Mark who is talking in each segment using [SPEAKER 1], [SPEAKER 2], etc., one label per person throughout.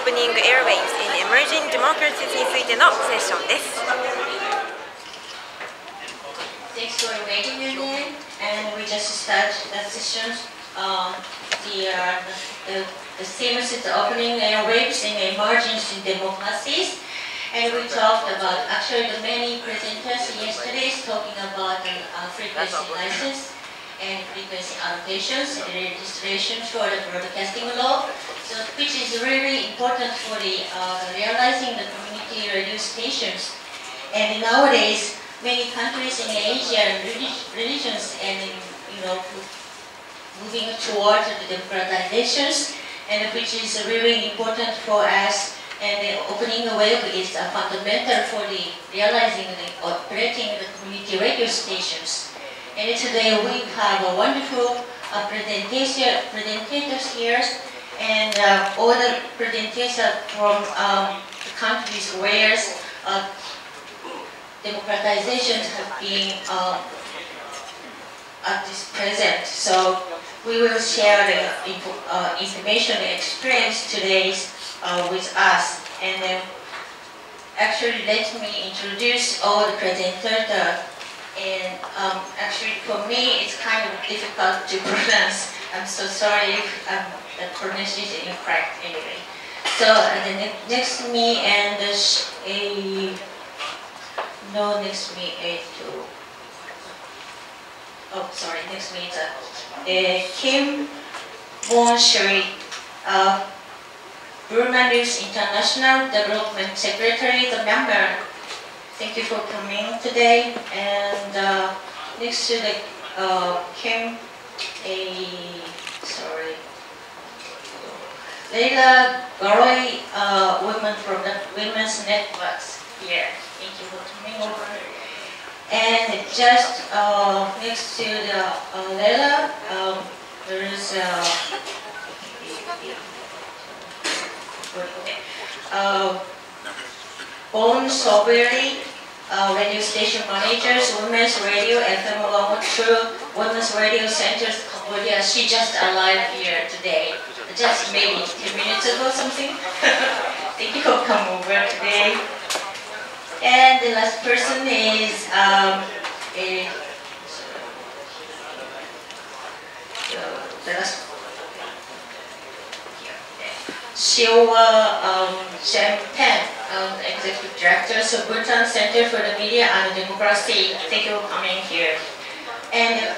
[SPEAKER 1] Opening Airwaves in Emerging Democracies についてのセッションです。
[SPEAKER 2] Thanks for inviting me again, and we just start the session. The theme is the opening airwaves in emerging democracies, and we talked about actually the many presenters yesterday talking about frequency license and frequency allocations and registration for the broadcasting law, so which is really important for the realizing the community radio stations. And nowadays, many countries in Asia and religions and moving towards the democratizations, and which is really important for us. And the opening a web is fundamental for the realizing the operating the community radio stations. And today we have a wonderful presentators here, and all the presentators from the countries where democratizations have been at this present. So we will share the information and experience today with us. And actually let me introduce all the presenters. And actually for me it's kind of difficult to pronounce. I'm so sorry if the pronunciation is incorrect anyway. So next to me and next to me next to me is Kim Shwe, Burma News International Development Secretary, the member. Thank you for coming today. And next to the Kim, Leila Garoy, women from the Women's Networks here. Thank you for coming over. And just next to the Leila, there is Bon Soberi, radio station managers, Women's Radio, FM 102, Women's Radio Centers, Cambodia. She just arrived here today, just maybe 10 minutes ago or something. Thank you for coming over today. And the last person is Shwe, Executive Director of Bhutan Center for the Media and Democracy. Thank you for coming here. And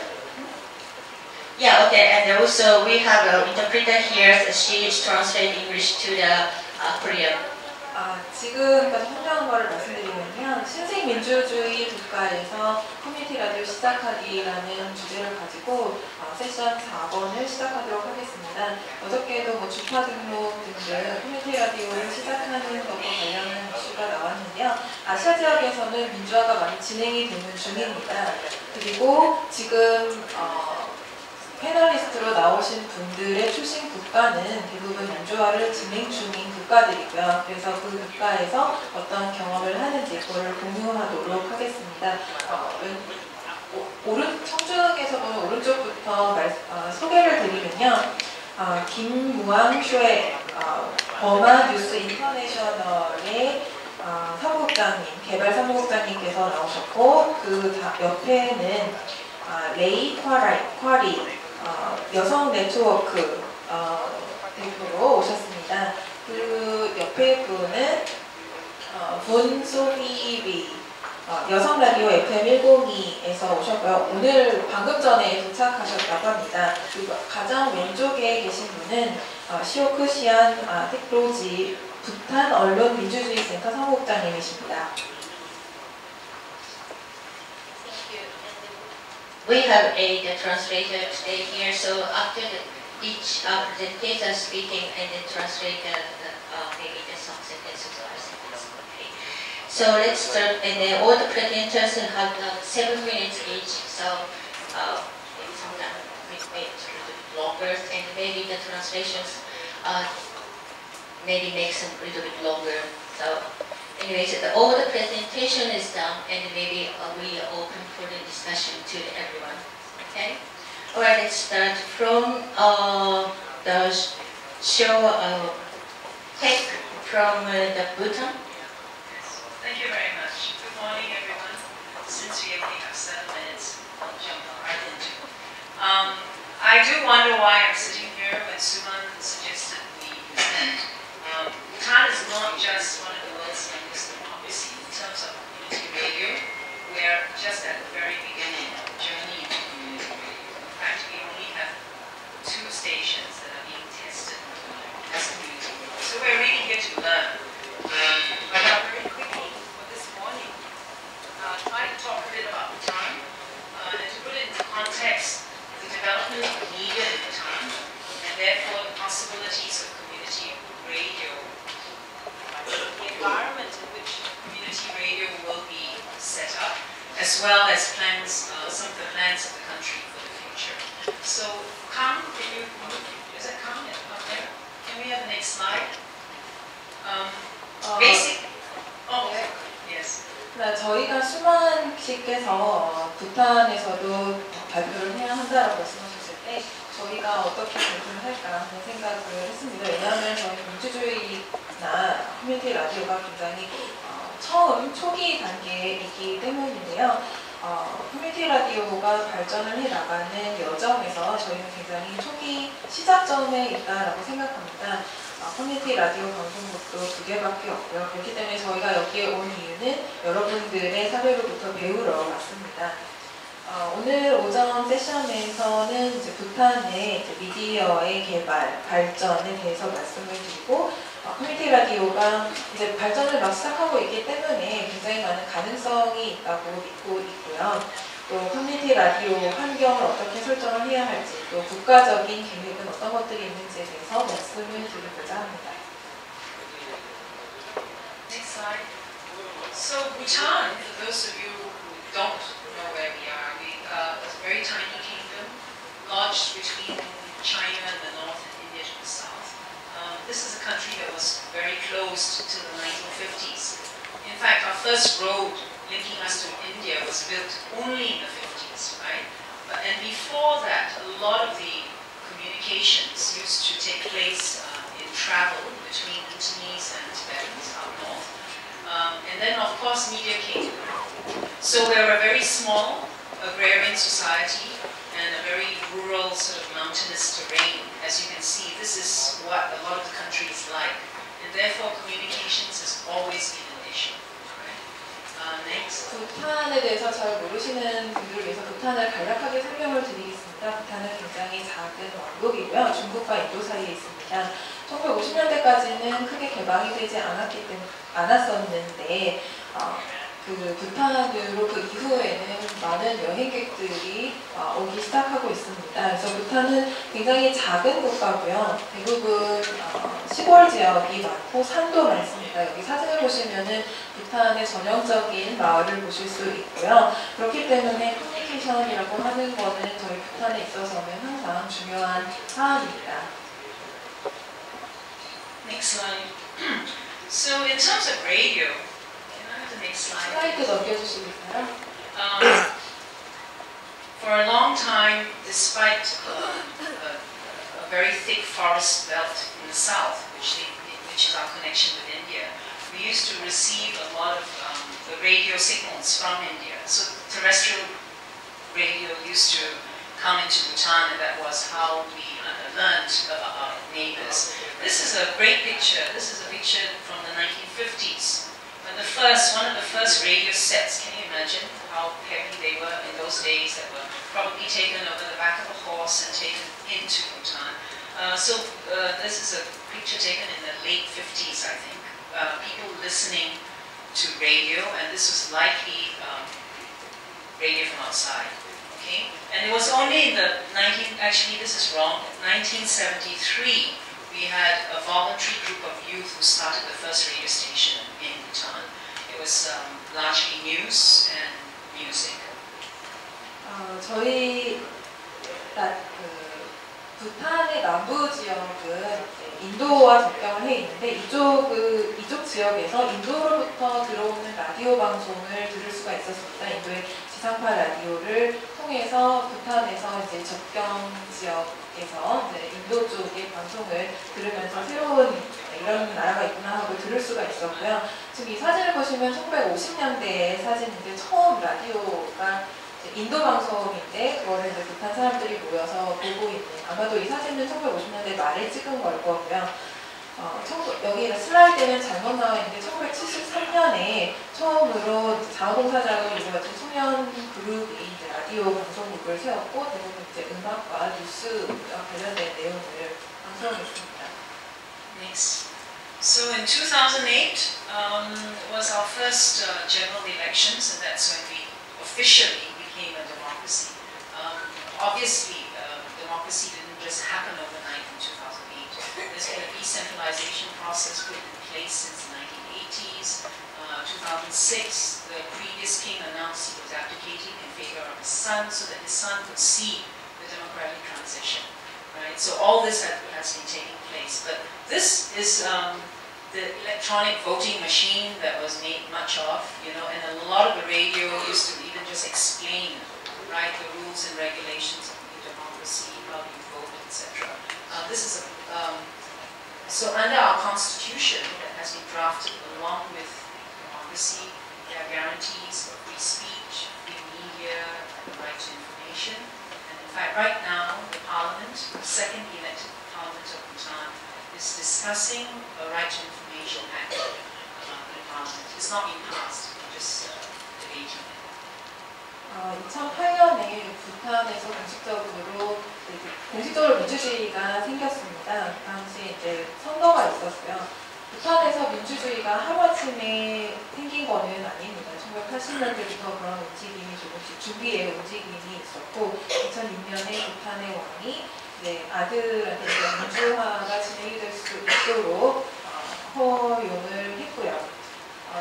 [SPEAKER 2] and also we have an interpreter here. She is translating English to the Korean.
[SPEAKER 3] 지금까지 설명한 거를 말씀드리면요, 신생민주주의 국가에서 커뮤니티 라디오 시작하기라는 주제를 가지고 세션 4번을 시작하도록 하겠습니다. 어저께도 주파 등록 등등 커뮤니티 라디오를 시작하는 것과 관련한 이슈가 나왔는데요. 아시아 지역에서는 민주화가 많이 진행이 되는 중입니다. 그리고 지금 패널리스트로 나오신 분들의 출신 국가는 대부분 민주화를 진행 중인 국가들이고요. 그래서 그 국가에서 어떤 경험을 하는지 그거를 공유하도록 하겠습니다. 청중에서 보면 오른쪽부터 소개를 드리면요. 김무왕 쉐, 버마 뉴스 인터내셔널의 사무국장님, 개발 사무국장님께서 나오셨고, 그 옆에는 레이 콰리, 여성 네트워크 대표로 오셨습니다. 그 옆에 분은 본소비비, 여성 라디오 FM102에서 오셨고요. 오늘 방금 전에 도착하셨다고 합니다. 그리고 가장 왼쪽에 계신 분은 시오크 시안 텍로지 부탄 언론 민주주의 센터 사무국장님이십니다.
[SPEAKER 2] We have a translator today here, so after each presenter speaking and the translator, maybe just some sentences or sentences. Okay. So let's start, and then all the presenters have 7 minutes each, so sometimes we wait a little bit longer, and maybe the translations maybe makes a little bit longer. So anyways, all the presentation is done, and maybe we are open for the discussion to everyone. Okay. All right. Let's start from the show Pek from the Bhutan.
[SPEAKER 4] Thank you very much. Good morning, everyone. Since we only have 7 minutes, I'll jump right into it. I do wonder why I'm sitting here when Suman suggested we present. Bhutan is not just one of the world's youngest democracies in terms of community radio. We are just at the very beginning of the journey into community radio. In fact, we only have 2 stations that are being tested as community radio. So we're really here to learn. Very quickly for this morning, try to talk a bit about Bhutan and to put it into context the development of media in Bhutan and therefore the possibilities of community radio, the environment in which community radio will be set up, as well as plans, some of the plans of the country for the future. So, Kang, can you move? Is that Kang up there? Can we have the next slide? Basic. Oh, yes.
[SPEAKER 3] 네, 저희가 수만 씨께서 부탄에서도 발표를 해야 한다라고 말씀하셨을 때 저희가 어떻게 발표를 할까 하는 생각을 했습니다. 왜냐하면 저희 민주주의나 커뮤니티 라디오가 굉장히 처음 초기 단계이기 때문인데요. 커뮤니티 라디오가 발전을 해나가는 여정에서 저희는 굉장히 초기 시작점에 있다라고 생각합니다. 커뮤니티 라디오 방송국도 2개밖에 없고요. 그렇기 때문에 저희가 여기에 온 이유는 여러분들의 사례로부터 배우러 왔습니다. 오늘 오전 세션에서는 이제 부탄의 이제 미디어의 개발, 발전에 대해서 말씀을 드리고 커뮤니티 라디오가 이제 발전을 막 시작하고 있기 때문에 굉장히 많은 가능성이 있다고 믿고 있고요. 또 커뮤니티 라디오 환경을 어떻게 설정을 해야 할지, 또 국가적인 계획은 어떤 것들이 있는지에 대해서 말씀을 드리고자 합니다.
[SPEAKER 4] Next slide. So Bhutan, for those of you who don't know where we are a very tiny kingdom lodged between China in the north and India to the south. This is a country that was very close to the 1950s. In fact, our first road linking us to India was built only in the 50s, right? And before that, a lot of the communications used to take place in travel between Bhutanese and Tibetans up north. And then, of course, media came. So we're a very small agrarian society and a very rural, sort of mountainous terrain. As you can see, this is what a lot of the country is like. And therefore, communications has always been an issue. Next.
[SPEAKER 3] 부탄에 대해서 잘 모르시는 분들을 위해서 부탄을 간략하게 설명을 드리겠습니다. 부탄은 굉장히 작은 왕국이고요. 중국과 인도 사이에 있습니다. 1950년대까지는 크게 개방이 되지 않았었는데 그 부탄으로 그 이후에는 많은 여행객들이 오기 시작하고 있습니다. 그래서 부탄은 굉장히 작은 국가고요. 대부분 시골 지역이 많고 산도 많습니다. 여기 사진을 보시면은 부탄의 전형적인 마을을 보실 수 있고요. 그렇기 때문에 커뮤니케이션이라고 하는 거는 저희 부탄에 있어서는 항상 중요한 사안입니다.
[SPEAKER 4] Next slide. So in terms of radio, next slide.
[SPEAKER 3] 슬라이드 넘겨주시겠어요?
[SPEAKER 4] For a long time, despite a very thick forest belt in the south, which is our connection with India, we used to receive a lot of the radio signals from India. So terrestrial radio used to come into Bhutan, and that was how we learned about our neighbors. This is a great picture. This is a picture from the 1950s. One of the first radio sets, can you imagine how heavy they were in those days, that were probably taken over the back of a horse and taken into Bhutan. This is a picture taken in the late 50s, I think. People listening to radio, and this was likely radio from outside. Okay? And it was only in the actually this is wrong, 1973, we had a voluntary group of youth who started the first radio station in Bhutan. It was largely news and music.
[SPEAKER 3] 저희 부탄의 남부 지역은 인도와 접경을 해 있는데 이쪽 지역에서 인도로부터 들어오는 라디오 방송을 들을 수가 있었습니다. 인도의 지상파 라디오를 통해서 부탄에서 이제 접경 지역에서 이제 인도 쪽의 방송을 들으면서 새로운 이런 나라가 있구나 하고 들을 수가 있었고요. 지금 이 사진을 보시면 1950년대의 사진인데 처음 라디오가 인도 방송인데 그거를 이제 부탄 사람들이 모여서 보고 있는, 아마도 이 사진은 1950년대 말에 찍은 걸 거고요. 여기 슬라이드는 잘못 나와 있는데 1973년에 처음으로 자원봉사자로 이루어진 청년 그룹이 이제 라디오 방송국을 세웠고 대부분 이제 음악과 뉴스와 관련된 내용을 방송했습니다.
[SPEAKER 4] Next. So in 2008 was our first general elections, and that's when we officially became a democracy. Obviously, democracy didn't just happen overnight in 2008. There's been a decentralization process put in place since the 1980s. 2006, the previous king announced he was abdicating in favor of his son so that his son could see the democratic transition. Right? So all this has been taking place. But this is the electronic voting machine that was made much of, you know, and a lot of the radio used to even just explain, right, the rules and regulations of democracy, how you vote, etc. This is so under our constitution that has been drafted along with democracy, there are guarantees of free speech, free media, and the right to information. And in fact, right now, the parliament, the second elected parliament of Bhutan, is discussing a right to information act in parliament. It's not been passed, we're just debating it.
[SPEAKER 3] 2008년에 부탄에서 공식적으로 민주주의가 생겼습니다. 그 당시 이제 선거가 있었어요. 부탄에서 민주주의가 하루아침에 생긴 거는 아닙니다. 1980년대부터 그런 움직임이 조금씩 준비의 움직임이 있었고 2006년에 부탄의 왕이 이제 아들한테 민주화가 진행이 될 수 있도록 허용을 했고요.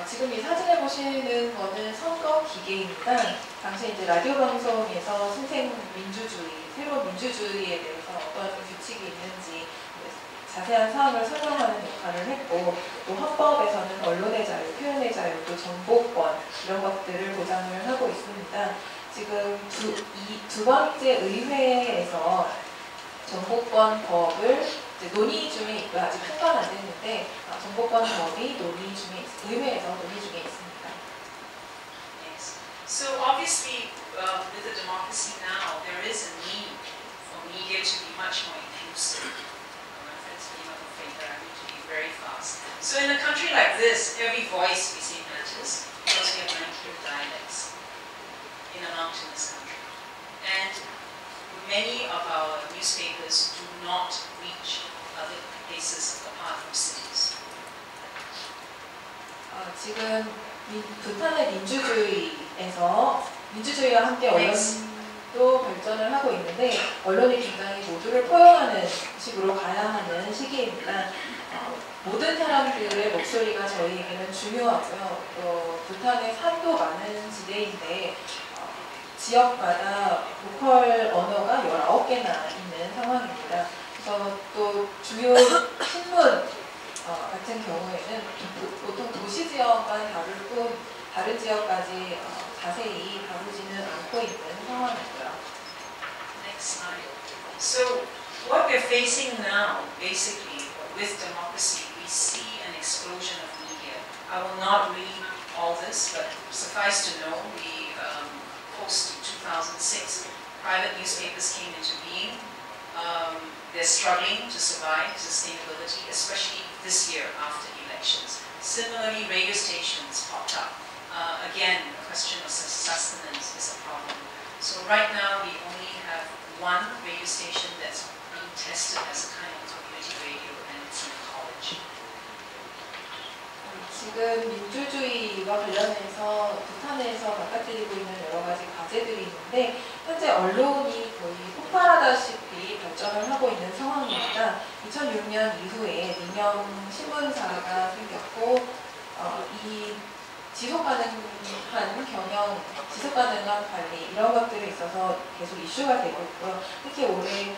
[SPEAKER 3] 지금 이 사진을 보시는 거는 선거 기계입니다. 당시 이제 라디오 방송에서 신생 민주주의, 새로운 민주주의에 대해서 어떤 규칙이 있는지 자세한 사항을 설명하는 역할을 했고, 또 헌법에서는 언론의 자유, 표현의 자유, 또 정보권 이런 것들을 보장을 하고 있습니다. 지금 두 번째 의회에서 정보권 법을 이제 논의 중에 있고요. 아직 통과는 안 됐는데 정보권 법이 논의 중에 의회에서 논의 중에 있습니다.
[SPEAKER 4] Yes. So obviously, with the democracy now, there is a need for media to be much more inclusive. I'm afraid that I need to be very fast. So in a country like this, every voice we say matters because we have 19 dialects in a mountainous country, and many of our newspapers do not reach other places apart from cities.
[SPEAKER 3] 지금 부탄의 민주주의와 함께 언론도 발전을 하고 있는데 언론이 굉장히 모두를 포용하는 식으로 가야 하는 시기입니다. 모든 사람들의 목소리가 저희에게는 중요하고요. 또 부탄의 산도 많은 지대인데 지역마다 로컬 언어가 19개나 있는 상황입니다. 그래서 또 주요 신문 같은 경우에는 보통 도시 지역만 다룰 뿐 다른 지역까지 자세히 다루지는 않고 있는 상황이고요.
[SPEAKER 4] Next slide. So what we're facing now, basically, with democracy, we see an explosion of media. I will not read all this, but suffice to know, we post 2006, private newspapers came into being. They're struggling to survive sustainability, especially this year after elections. Similarly, radio stations popped up. Again, the question of sustenance is a problem. So right now, we only have one radio station that's being tested as a kind of community radio, and it's in a college.
[SPEAKER 3] 지금 민주주의와 관련해서 부탄에서 맞닥뜨리고 있는 여러 가지 과제들이 있는데 현재 언론이 거의 폭발하다시피 발전을 하고 있는 상황입니다. 2006년 이후에 민영 신문사가 생겼고 이 지속가능한 경영, 지속가능한 관리 이런 것들에 있어서 계속 이슈가 되고 있고요. 특히 올해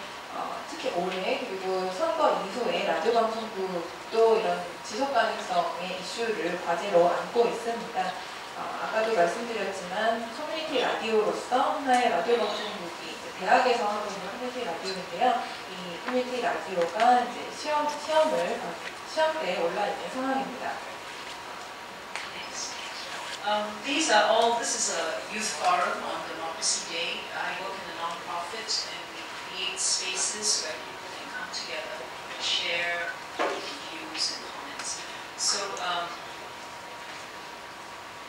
[SPEAKER 3] 그리고 선거 이후에 라디오 방송국도 이런 지속 가능성의 이슈를 과제로 안고 있습니다. 아까도 말씀드렸지만 커뮤니티 라디오로서 하나의 라디오 방송국이 이제 대학에서 하고 있는 커뮤니티 라디오인데요. 이 커뮤니티 라디오가 이제 시험을 시작대에 올라 있는 상황입니다.
[SPEAKER 4] This is a youth forum on Democracy Day. I work in a non-profit and we create spaces where people can come together and share views and comments. So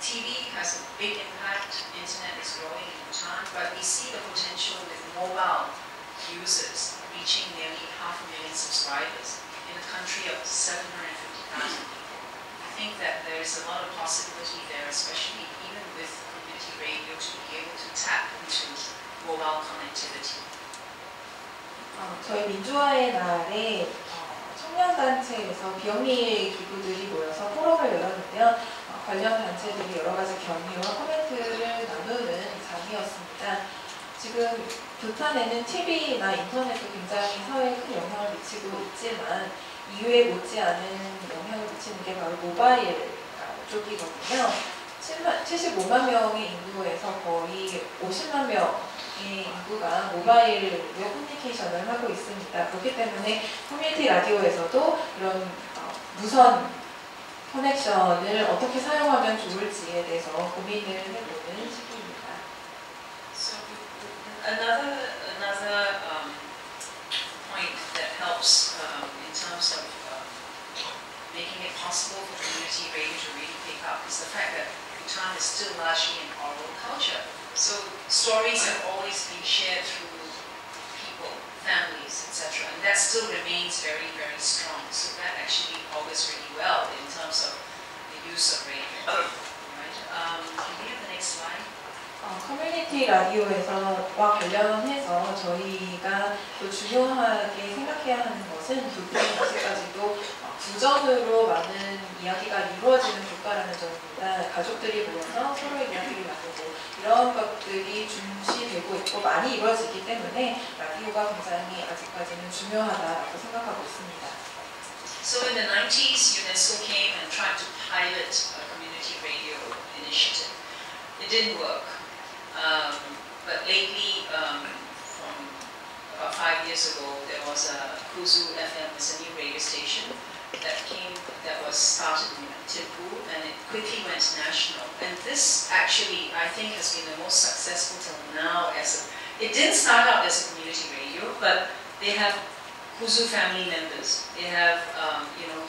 [SPEAKER 4] TV has a big impact. Internet is growing in Bhutan, but we see the potential with mobile users reaching nearly 500,000 subscribers in a country of 750,000 people. I think that there is a lot of possibility there, especially even with community radio, to be able to tap into mobile connectivity.
[SPEAKER 3] 저희 민주화의 날에 청년단체에서 비영리 기구들이 모여서 포럼을 열었는데요. 관련 단체들이 여러 가지 견해와 코멘트를 나누는 장이었습니다. 지금 부탄에는 TV나 인터넷도 굉장히 사회에 큰 영향을 미치고 있지만 이유에 못지않은 영향을 미치는 게 바로 모바일 쪽이거든요. 75만 명의 인구에서 거의 50만 명의 인구가 모바일로 커뮤니케이션을 하고 있습니다. 그렇기 때문에 커뮤니티 라디오에서도 이런 무선 커넥션을 어떻게 사용하면 좋을지에 대해서 고민을 해보는 시기입니다.
[SPEAKER 4] So another point that helps in terms of making it possible for community radio to really pick up is the fact that Bhutan is still largely an oral culture. So stories have always been shared through people, families, etc. And that still remains very, very strong. So that actually augurs really well in terms of the use of radio. Right? Can we have the next slide?
[SPEAKER 3] 커뮤니티 라디오에서와 관련해서 저희가 또 중요하게 생각해야 하는 것은 부분이 아직까지도 구전으로 많은 이야기가 이루어지는 국가라는 점입니다. 가족들이 모여서 서로의 이야기를 나누고 이런 것들이 중시되고 있고 많이 이루어지기 때문에 라디오가 굉장히 아직까지는 중요하다고 생각하고 있습니다.
[SPEAKER 4] So in the 90s, UNESCO came and tried to pilot a community radio initiative. It didn't work. But lately, from about 5 years ago, there was a Kuzu FM, it's a new radio station that was started in Thimphu, and it quickly went national. And this actually, I think, has been the most successful till now. It didn't start out as a community radio, but they have Kuzu family members. They have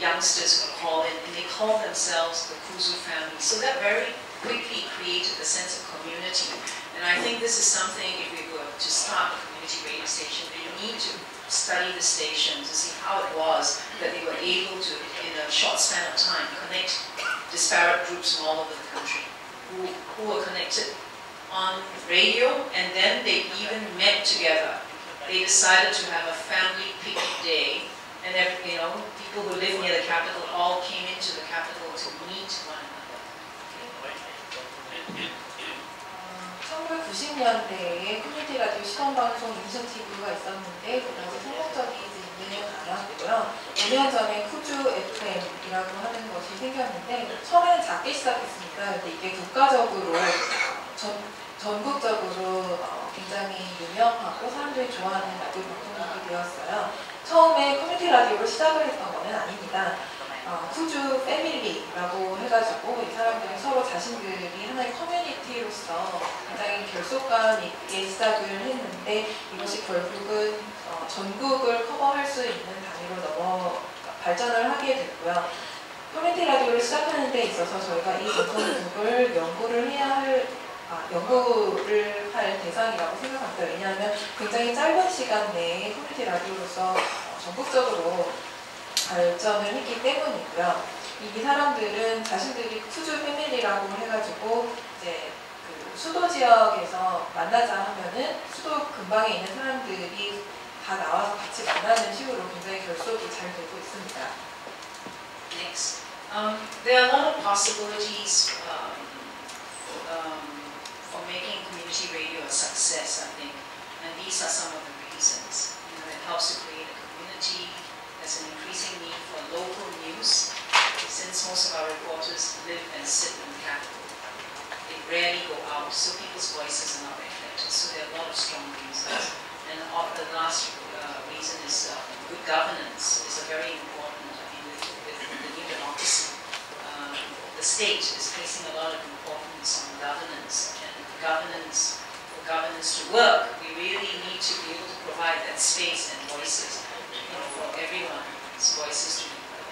[SPEAKER 4] youngsters who call in, and they call themselves the Kuzu family. So that very quickly created a sense of community. And I think this is something, if we were to start a community radio station, we need to study the station to see how it was that they were able to, in a short span of time, connect disparate groups from all over the country who were connected on radio, and then they even met together. They decided to have a family picnic day, and people who live near the capital all came into the capital to meet one another.
[SPEAKER 3] 1990년대에 커뮤니티 라디오 시범방송 이니셔티브가 있었는데 그다지 성공적이지는 않았고요. 5년 전에 쿠주 FM이라고 하는 것이 생겼는데 처음에는 작게 시작했습니다. 근데 이게 국가적으로 전국적으로 굉장히 유명하고 사람들이 좋아하는 라디오 방송국이 되었어요. 처음에 커뮤니티 라디오를 시작을 했던 것은 아닙니다. 쿠주 패밀리라고 해가지고 이 사람들이 서로 자신들이 하나의 커뮤니티로서 굉장히 결속감 있게 시작을 했는데 이것이 결국은 전국을 커버할 수 있는 단위로 발전을 하게 됐고요. 커뮤니티 라디오를 시작하는 데 있어서 저희가 이 방송국을 연구를 할 대상이라고 생각합니다. 왜냐하면 굉장히 짧은 시간 내에 커뮤니티 라디오로서 전국적으로 발전을 했기 때문이고요. 이 사람들은 자신들이 쿠주 패밀리라고 해가지고 이제 그 수도 지역에서 만나자 하면은 수도 근방에 있는 사람들이 다 나와서 같이 만나는 식으로 굉장히 결속이 잘 되고 있습니다.
[SPEAKER 4] Next. There are a lot of possibilities for making community radio a success, I think, and these are some of the reasons. It helps to create a community. There's an increasing need for local news, since most of our reporters live and sit in the capital. They rarely go out, so people's voices are not reflected. So there are a lot of strong reasons. And the last reason is good governance is a very important. With state is placing a lot of importance on governance, and for governance to work, we really need to be able to provide that space and voices, for everyone's voices to be heard.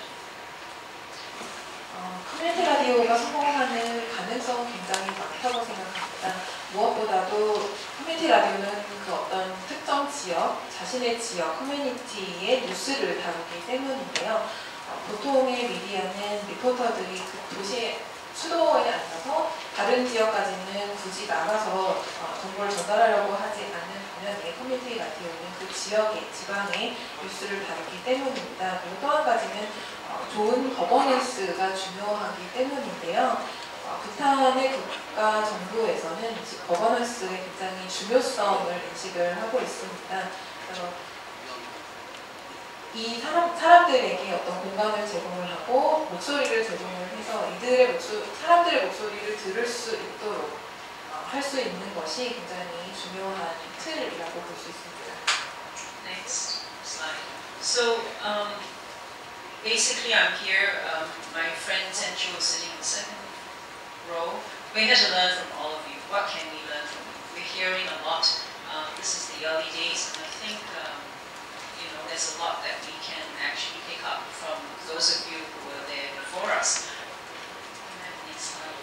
[SPEAKER 3] 커뮤니티 라디오가 성공하는 가능성은 굉장히 많다고 생각합니다. 무엇보다도 커뮤니티 라디오는 그 어떤 특정 지역, 자신의 지역, 커뮤니티의 뉴스를 다루기 때문인데요. 보통의 미디어는 리포터들이 그 도시의 수도에 앉아서 다른 지역까지는 굳이 나가서 정보를 전달하려고 하지 않는 반면에 커뮤니티 라디오는 그 지역의, 지방의 뉴스를 다루기 때문입니다. 그리고 또 한 가지는 좋은 거버넌스가 중요하기 때문인데요. 부탄의 국가 정부에서는 거버넌스의 굉장히 중요성을 인식을 하고 있습니다. 그래서 이 사람들에게 어떤 공간을 제공을 하고 목소리를 제공을 해서 사람들의 목소리를 들을 수 있도록 할 수 있는 것이 굉장히 중요한 틀이라고 볼 수 있습니다.
[SPEAKER 4] Next slide. So basically, I'm here. My friend Senchu is sitting in the second row. We had to learn from all of you. What can we learn from you? We're hearing a lot. This is the early days, and I think there's a lot that we can actually pick up from those of you who were there before us. Next slide.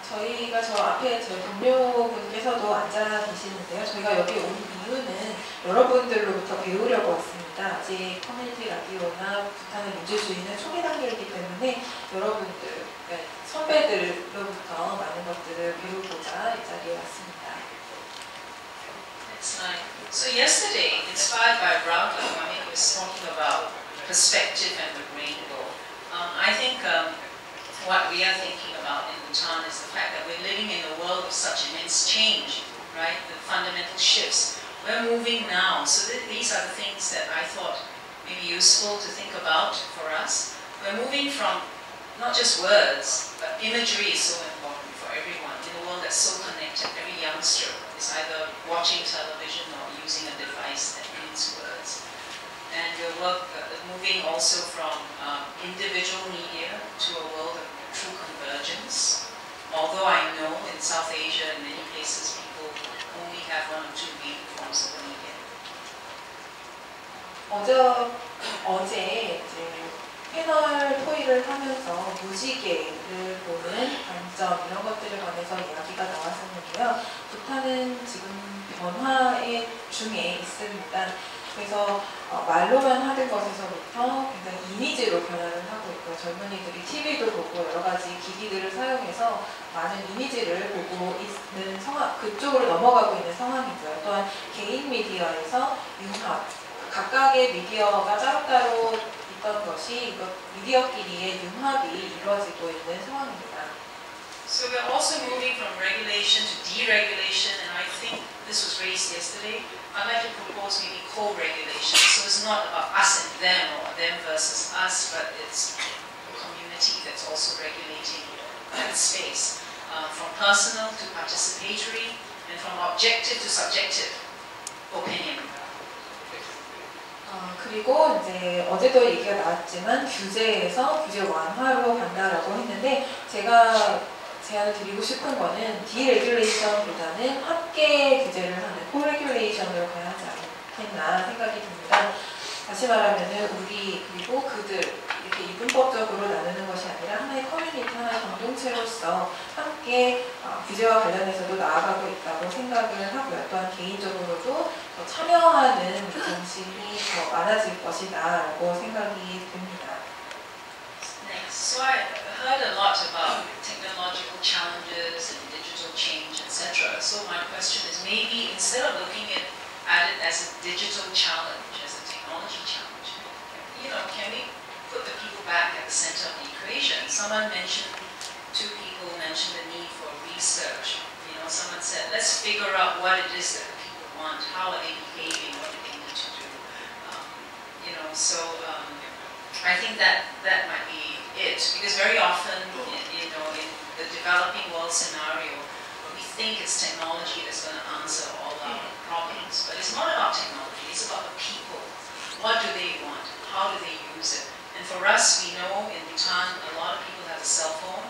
[SPEAKER 3] 저희가 저 앞에 제 동료분께서도 앉아 계시는데요. 저희가 여기 온 이유는 여러분들로부터 배우려고 왔습니다. 아직 커뮤니티 라디오나 부탄의 민주주의는 초기 단계이기 때문에 여러분들, 선배들로부터 많은 것들을 배우고자 이 자리에 왔습니다.
[SPEAKER 4] Next slide. So yesterday, inspired by Rauka, he was talking about perspective and the rainbow. I think what we are thinking about in Bhutan is the fact that we're living in a world of such immense change, right? The fundamental shifts. We're moving now, so these are the things that I thought may be useful to think about for us. We're moving from not just words, but imagery is so important for everyone in a world that's so connected. Every youngster is either watching television or using a device that reads words. And we're moving also from individual media to a world of true convergence. Although I know in South Asia, in many places, people only have one or two main forms of media.
[SPEAKER 3] 어제 패널 토의를 하면서 무지개를 보는 관점 이런 것들에 관해서 이야기가 나왔었는데요. 부탄은 지금 변화의 중에 있습니다. 그래서 말로만 하는 것에서부터 굉장히 이미지로 변화를 하고 있고요. 젊은이들이 TV도 보고 여러 가지 기기들을 사용해서 많은 이미지를 보고 있는 상황, 그쪽으로 넘어가고 있는 상황이고요. 또한 개인 미디어에서 융합, 각각의 미디어가 따로따로 있던 것이 미디어끼리의 융합이 이루어지고 있는 상황입니다.
[SPEAKER 4] So we're also moving from regulation to deregulation, and I think this was raised yesterday. I'd like to propose maybe co-regulation. So it's not about us and them or them versus us, but it's a community that's also regulating that space. From personal to participatory, and from objective to subjective opinion.
[SPEAKER 3] 그리고 이제 어제도 얘기가 나왔지만 규제에서 규제 완화로 간다라고 했는데 제가 제안을 드리고 싶은 거는 디레귤레이션보다는 함께 규제를 하는 코레귤레이션으로 가야 하지 않겠나 생각이 듭니다. 다시 말하면은 우리 그리고 그들 이렇게 이분법적으로 나누는 것이 아니라 하나의 커뮤니티, 하나의 공동체로서 함께 규제와 관련해서도 나아가고 있다고 생각을 하고요. 또한 개인적으로도 더 참여하는 정신이 더 많아질 것이다라고 생각이 듭니다.
[SPEAKER 4] Next. So I heard a lot about technological challenges and digital change, etc. So my question is maybe instead of looking at it as a digital challenge, as a technology challenge, can we put the people back at the center of the equation? Two people mentioned the need for research. Someone said, let's figure out what it is that people want, how are they behaving, what do they need to do. I think that might be it, because very often, in the developing world scenario, we think it's technology that's going to answer all our problems, but it's not about technology, it's about the people. What do they want? How do they use it? And for us, we know in Bhutan, a lot of people have a cell phone.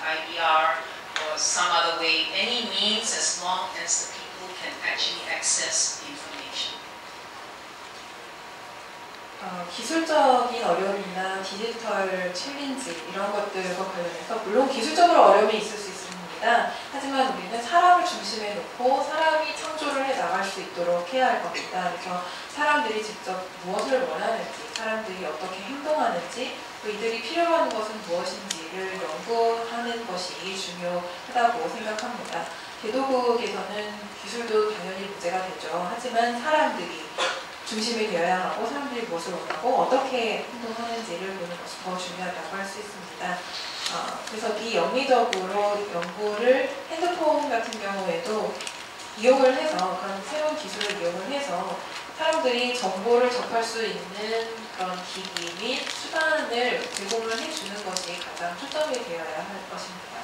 [SPEAKER 4] IDR or some other way, any means as long as the people can actually access the information.
[SPEAKER 3] 기술적인 어려움이나 디지털 챌린지 이런 것들과 관련해서 물론 기술적으로 어려움이 있을 수 있습니다. 하지만 우리는 사람을 중심에 놓고 사람이 창조를 해 나갈 수 있도록 해야 할 겁니다. 그래서 사람들이 직접 무엇을 원하는지, 사람들이 어떻게 행동하는지, 또 이들이 필요한 것은 무엇인지를 연구하는 것이 중요하다고 생각합니다. 개도국에서는 기술도 당연히 문제가 되죠. 하지만 사람들이 중심이 되어야 하고 사람들이 무엇을 원하고 어떻게 행동하는지를 보는 것이 더 중요하다고 할 수 있습니다. 그래서 비영리적으로 연구를 핸드폰 같은 경우에도 이용을 해서 그런 새로운 기술을 이용을 해서 사람들이 정보를 접할 수 있는 그런 기기 및 수단을 제공을 해주는 것이 가장 초점이 되어야 할 것입니다.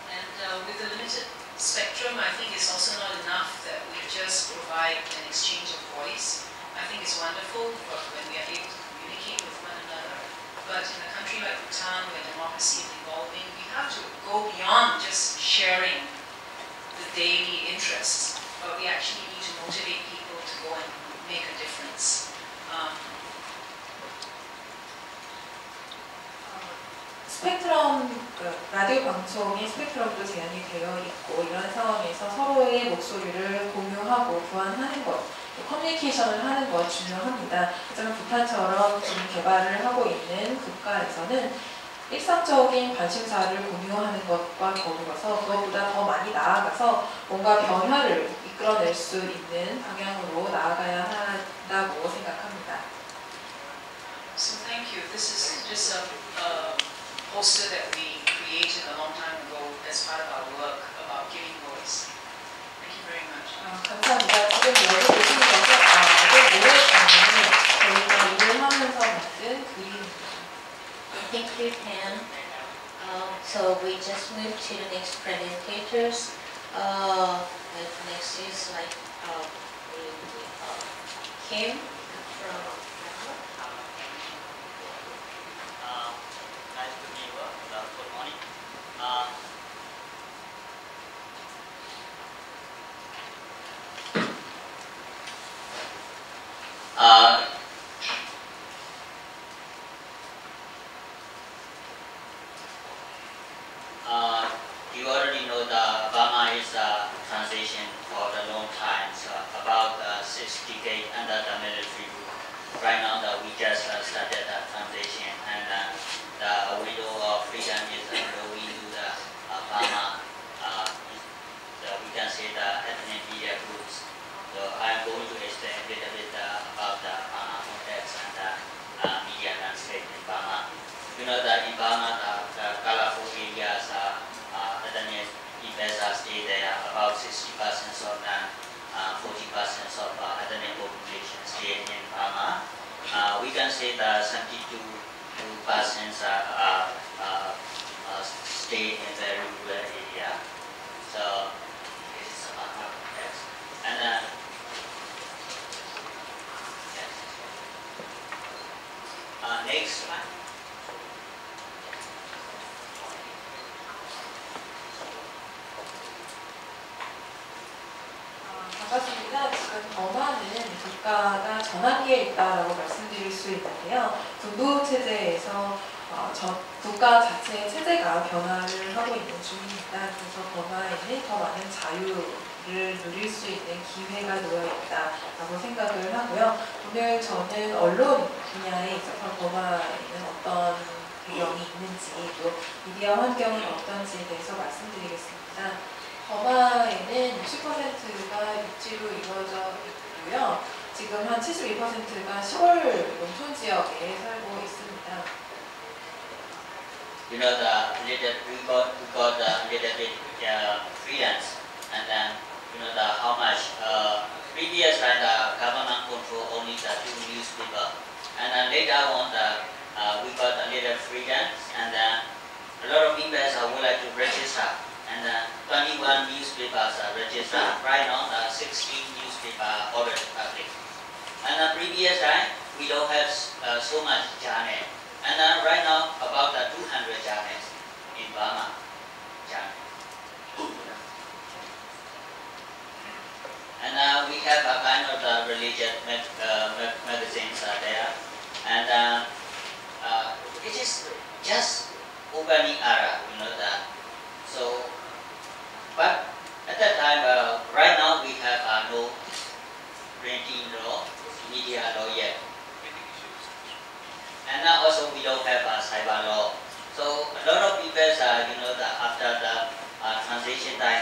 [SPEAKER 4] And with the limited spectrum, I think it's also not enough that we just provide an exchange of voice. I think it's wonderful when we are able to communicate with one another. But in a country like Bhutan, where democracy is evolving, we have to go beyond just sharing the daily interests. But we actually need to motivate people to go and make a difference.
[SPEAKER 3] 스펙트럼, 라디오 방송의 스펙트럼도 제한이 되어 있고 이런 상황에서 서로의 목소리를 공유하고 교환하는 것, 커뮤니케이션을 하는 것 중요합니다. 하지만 부탄처럼 지금 개발을 하고 있는 국가에서는 일상적인 관심사를 공유하는 것과 더불어서 그것보다 더 많이 나아가서 뭔가 변화를 이끌어낼 수 있는 방향으로 나아가야 한다고 생각합니다.
[SPEAKER 4] So thank you. This is just a poster that we created a long time ago as part of our work about giving voice. Thank you very much.
[SPEAKER 3] 감사합니다. 지금 여기 보시는 것은 어제 모레 저희가 일을 하면서 만든 그림입니다.
[SPEAKER 2] Thank you, Pam. So we just moved to the next presentators. Next is like Kim from.
[SPEAKER 5] Nice to meet you. Good morning. You already know that Burma is a transition for a long time, so about 6 decades under the military rule. Right now, we just started the transition, and the window of freedom is growing into the Burma. We can say the ethnic media groups. So I'm going to explain a little bit about the Burma context and the media landscape in Burma. You know that in Burma, the colorful areas ethnic investors stay there. About 60% of the 40% of ethnic population stay in Burma. We can say that 72% stay in the rural area. So this is about our context. And next one.
[SPEAKER 3] 반갑습니다. 지금 버마는 국가가 전환기에 있다라고 말씀드릴 수 있는데요. 군부 체제에서 국가 자체의 체제가 변화를 하고 있는 중입니다. 그래서 버마에는 더 많은 자유를 누릴 수 있는 기회가 놓여 있다라고 생각을 하고요. 오늘 저는 언론 분야에 있어서 버마에는 어떤 배경이 있는지 또 미디어 환경은 어떤지에 대해서 말씀드리겠습니다. 버마에는 60%가 육지로 이루어져 있고요. 지금 한 72%가 시골 농촌 지역에 살고 있습니다.
[SPEAKER 5] You know, we got a little bit freelance, and then you know how much previous the government control only the 2 newspapers, and then later on we got a little freelance, and then a lot of investors would like to register. And 21 newspapers are registered. Right now, 16 newspapers already published. And the previous time, we don't have so much journal. And right now, about 200 journals in Burma. religious magazines are there, and it is just opening era, so. But at that time, right now we have no printing law, media law yet, and now also we don't have cyber law. So a lot of people, after the transition time,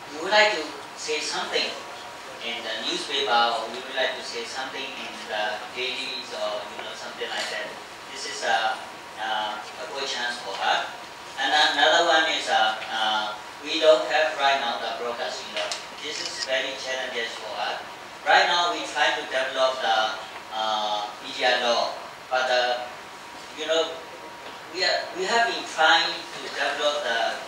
[SPEAKER 5] we would like to say something in the newspaper, or we would like to say something in the dailies, or something like that. This is a good chance for us. And another one is we don't have right now the broadcasting law. This is very challenging for us. Right now we try to develop the media law, but we have been trying to develop the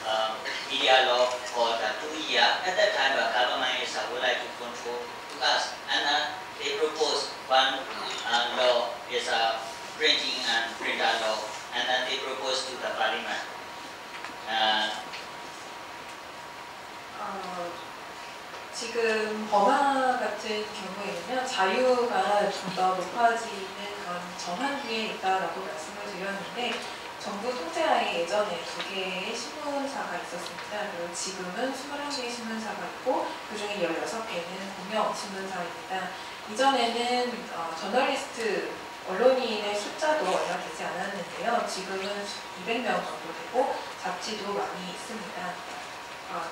[SPEAKER 5] media law for the 2 years. At that time, the government would like to control us, and they proposed one law is printing and printer law, and then they proposed to the parliament.
[SPEAKER 3] 지금 버마 같은 경우에는요, 자유가 좀 더 높아지는 그런 전환기에 있다라고 말씀을 드렸는데, 정부 통제하에 예전에 2개의 신문사가 있었습니다. 그리고 지금은 21개의 신문사가 있고, 그 중에 16개는 공영 신문사입니다. 이전에는 저널리스트, 언론인의 숫자도 얼마 되지 않았는데요. 지금은 200명 정도 되고 잡지도 많이 있습니다.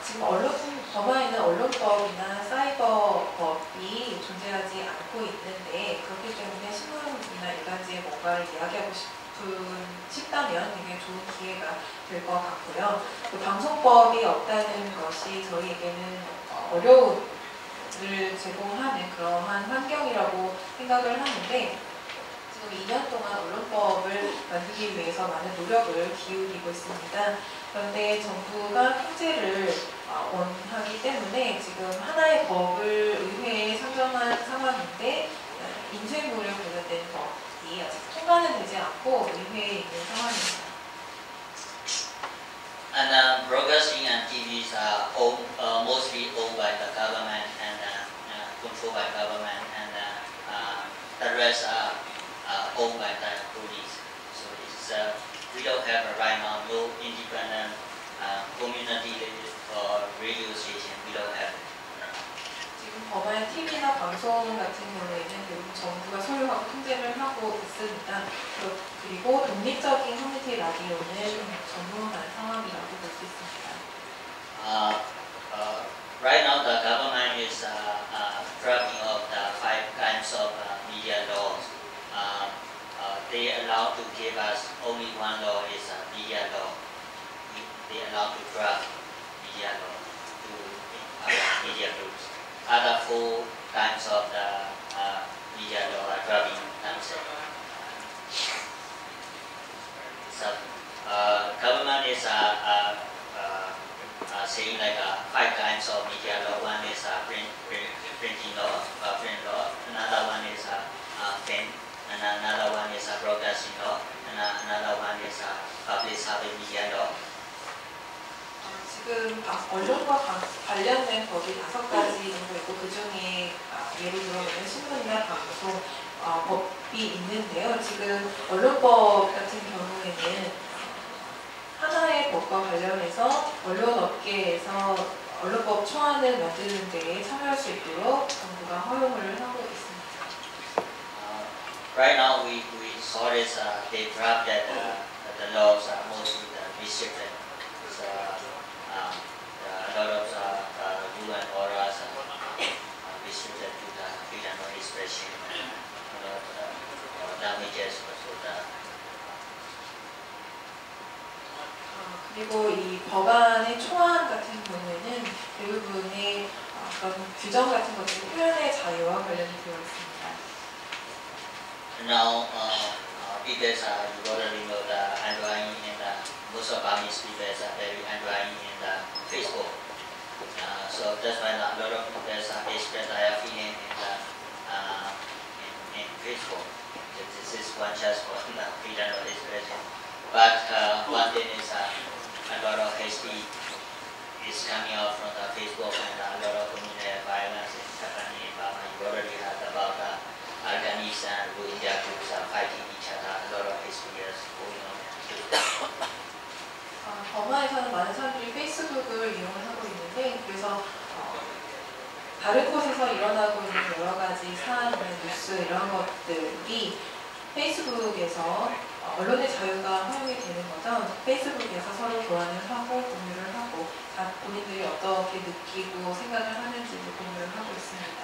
[SPEAKER 3] 지금 버마에는 언론법이나 사이버법이 존재하지 않고 있는데, 그렇기 때문에 신문이나 일간지에 뭔가를 이야기하고 싶다면 굉장히 좋은 기회가 될 것 같고요. 또 방송법이 없다는 것이 저희에게는 어려움을 제공하는 그러한 환경이라고 생각을 하는데, 지금 2년 동안 언론법을 만들기 위해서 많은 노력을 기울이고 있습니다. 그런데 정부가 통제를 원하기 때문에 지금 하나의 법을 의회에 상정한 상황인데, 인쇄물에 관련된 법이 아직 통과는 되지 않고 의회에 있는 상황입니다.
[SPEAKER 5] And broadcasting and TVs are mostly owned by the government and controlled by government, and the rest are owned by the police. So it's, we don't have right now no independent community or radio station. We don't have.
[SPEAKER 3] 지금 버마의 TV나 방송 같은 경우에는 결국 정부가 소유하고 통제를 하고 있습니다. 그리고 독립적인 커뮤니티 라디오는 전무한 상황이라고 볼 수 있습니다.
[SPEAKER 5] Right now the government is drafting up the 5 kinds of media laws. They allow to give us only one law is media law. They allow to draft media law to media groups. Other 4 kinds of the media law are drafting themselves. So government is saying like 5 kinds of media law. One is printing law, print law. Another one is pen. And another one is broadcasting law. And another one is public service media law.
[SPEAKER 3] 지금 언론과 관련된 법이 5가지 정도 있고, 그 중에 예를 들어 신문이나 방송 법이 있는데요. 지금 언론법 같은 경우에는 하나의 법과 관련해서 언론업계에서 언론법 초안을 만드는 데에 참여할 수 있도록 정부가 허용을 하고 있습니다.
[SPEAKER 5] Right now we saw this, they draft that the laws are mostly restricted. So, a lot of rule and orders are restricted to the freedom of expression, languages also
[SPEAKER 3] 그리고 이 법안의 초안 같은 경우에는 대부분의 그런 규정 같은 것들이 표현의 자유와 관련이 되어 있습니다.
[SPEAKER 5] Now, people are already know the enjoying in the most of Burmese people are very enjoying in the Facebook. So that's why a lot of people express their feeling in Facebook. This is one chance for the freedom of expression. But one thing is a lot of hate speech is coming out from the Facebook, and a lot of community violence is happening in Burma. You
[SPEAKER 3] 버마에서는 많은 사람들이 페이스북을 이용하고 있는데 그래서 다른 곳에서 일어나고 있는 여러 가지 사안, 뉴스 이런 것들이 페이스북에서 언론의 자유가 활용이 되는 거죠. 페이스북에서 서로 교환을 하고 공유를 하고 본인들이 어떻게 느끼고 생각을 하는지를 공유를 하고 있습니다.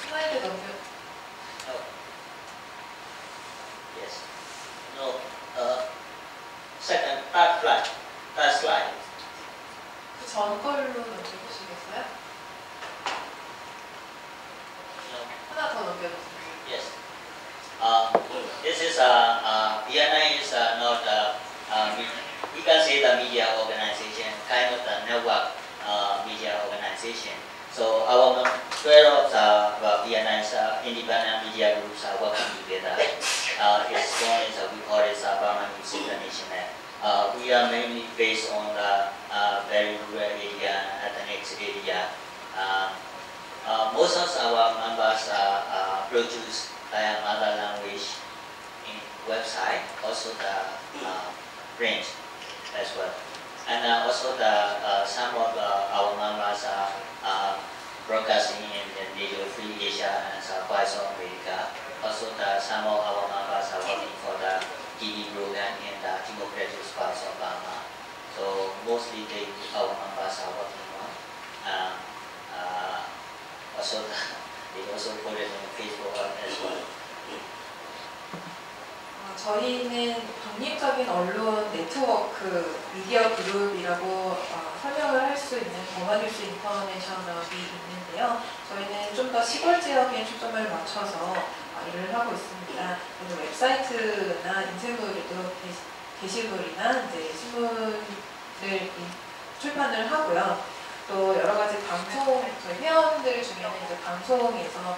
[SPEAKER 3] 슬라이드 넘겨.
[SPEAKER 5] Yes. No. Second, third slide.
[SPEAKER 3] 그 전 걸로 넘겨보시겠어요?
[SPEAKER 5] No.
[SPEAKER 3] 하나 더 넘겨주세요.
[SPEAKER 5] Yes. This is BNI is not we can say the media organization, kind of the network media organization. So our 12 of the BNI's independent media groups are working together. It's one is we call it Burma News International. We are mainly based on the very rural area, ethnic area. Most of our members produce their mother language in website, also the print as well. And also some of our members are broadcasting in Radio Free Asia and Voice of America. Also some of our members are working for the TV program in the Democracies parts of Burma. So mostly our members are working on. Also they also put it on Facebook as well.
[SPEAKER 3] 저희는 독립적인 언론 네트워크 미디어 그룹이라고 설명을 할 수 있는 버마뉴스 인터내셔널이 있는데요. 저희는 좀 더 시골 지역에 초점을 맞춰서 일을 하고 있습니다. 그래서 웹사이트나 인쇄물에도 게시물이나 이제 신문을 출판을 하고요. 또 여러 가지 방송, 저희 회원들 중에는 이제 방송에서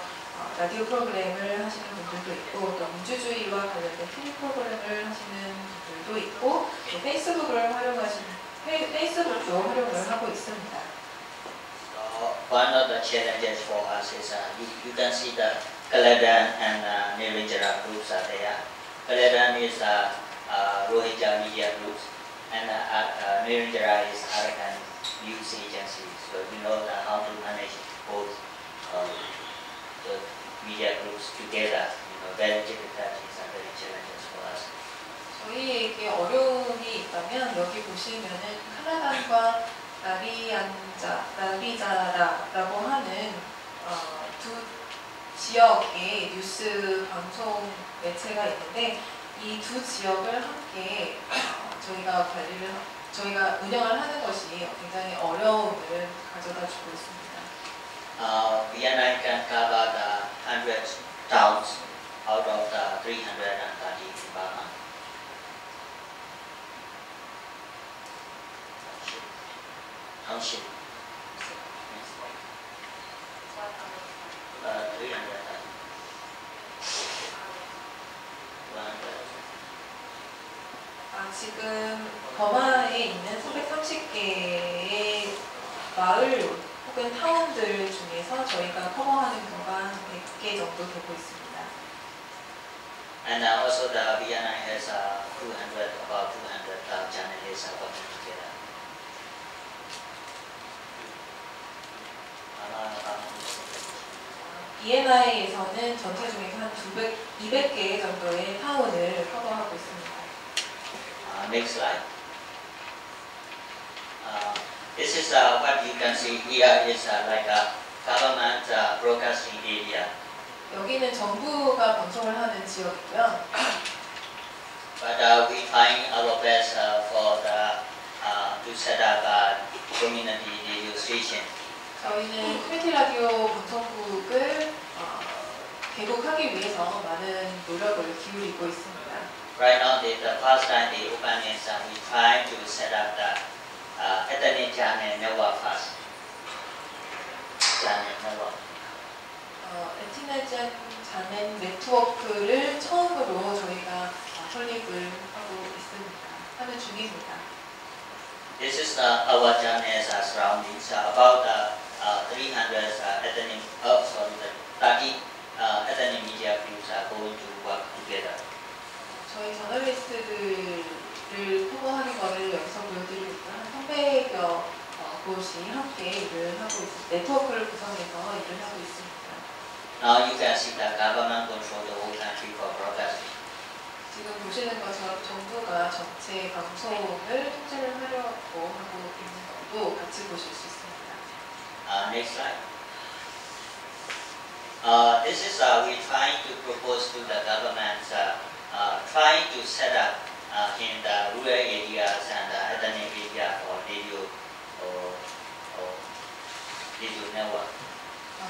[SPEAKER 3] 라디오 프로그램을 하시는 분들도 있고 또 민주주의와 관련된 TV 프로그램을 하시는 분들도 있고 또 페이스북도 활용을 하고 있습니다.
[SPEAKER 5] One of the challenges for us is you can see the Kaladan and Niranjara groups are there. Kaladan is Rohingya media groups and Niranjara is Arakan news agency. So we know how to manage both the media groups together. Very difficult is very challenges for us.
[SPEAKER 3] 저희에게 어려움이 있다면 여기 보시면은 카나단과 나리자라라고 하는 두 지역의 뉴스 방송 매체가 있는데 이 두 지역을 함께 저희가 운영을 하는 것이 굉장히 어려움을 가져다 주고 있습니다.
[SPEAKER 5] BNI can cover the 100 towns out of the 330 in Burma. Township. 330.
[SPEAKER 3] 지금 버마에 있는 330개의 마을 혹은 타운들 중에서 저희가 커버하는 구간 100개 정도 되고 있습니다.
[SPEAKER 5] And also the BNI has about 200 journalists working together.
[SPEAKER 3] BNI에서는 전체 중에서 한 200개 정도의 타운을 커버하고 있습니다.
[SPEAKER 5] Next slide. This is what you can see here is like a government broadcasting area.
[SPEAKER 3] 여기는 정부가 방송을 하는 지역이고요.
[SPEAKER 5] But we trying our best for to set up a community radio station.
[SPEAKER 3] 저희는 커뮤니티 라디오 방송국을 개국하기 위해서 많은 노력을 기울이고 있습니다.
[SPEAKER 5] Right now, the first time they open is we try to set up the ethnic channel network first. Channel network.
[SPEAKER 3] 엔티네젠 자넨 네트워크를 처음으로 저희가 설립을 하는 중입니다.
[SPEAKER 5] This is our channel's surroundings. About 300 ethnic, 30 ethnic media groups are going to work together.
[SPEAKER 3] 저널리스트들을 토거하는 거를 여기서 보여드리고 있고요. 한 300여 곳이 함께 일을 하고 있습니다. 네트워크를 구성해서 일을 하고 있습니다.
[SPEAKER 5] Now you can see the government control the whole country for broadcasting.
[SPEAKER 3] 지금 보시는 것처럼 정부가 전체 방송을 통제를 하려고 하고 있는 것도 같이 보실 수 있습니다.
[SPEAKER 5] Next slide. This is we're trying to propose to the government, trying to set up in the rural areas and the ethnic area for radio network.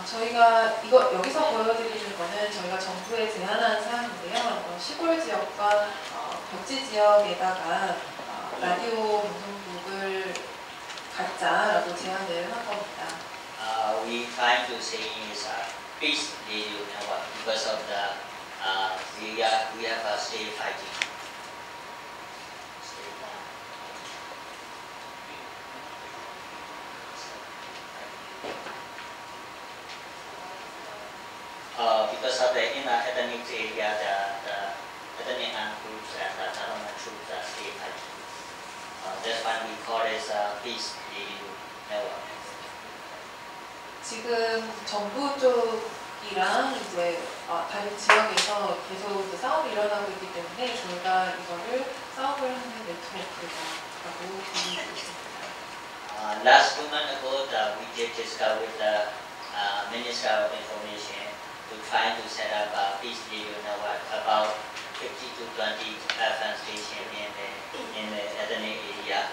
[SPEAKER 3] 저희가 여기서 보여드리는 거는 저희가 정부에 제안한 사항인데요. 시골 지역과 벽지 지역에다가 라디오 방송국을 갖자라고 제안을 한 겁니다.
[SPEAKER 5] We trying to say is peace radio network because of the we have a state fighting. Because of the inner ethnic area, the ethnic groups and the government troops are still fighting. That's why we call it peace radio network.
[SPEAKER 3] 지금 정부 쪽이랑 이제 다른 지역에서 계속 이제 싸움이 일어나고 있기 때문에 저희가 이거를 싸움을 하는 네트워크라고 부르고 있습니다.
[SPEAKER 5] Last 2 months ago, we did discuss with the Minister of Information to try to set up a peace radio network about 50 to 20 FM stations in the ethnic area.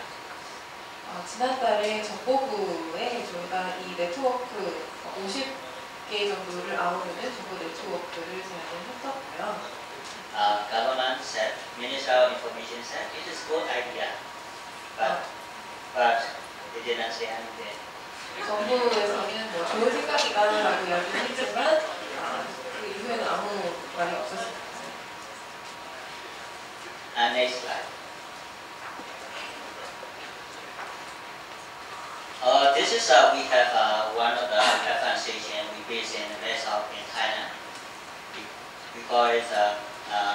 [SPEAKER 3] 지난달에 정보부에 저희가 이 네트워크 50개 정도를 아우르는 정보 네트워크를 제안을 했었고요.
[SPEAKER 5] Government said, Minister of Information said, it is a good idea, but they didn't say anything.
[SPEAKER 3] 정부에서는 뭐 좋은 생각이다라고 이야기를 했지만 그 이후에는 아무 말이 없었습니다.
[SPEAKER 5] Next slide. This is we have one of the FM stations we based in Baseurak in Thailand. We call it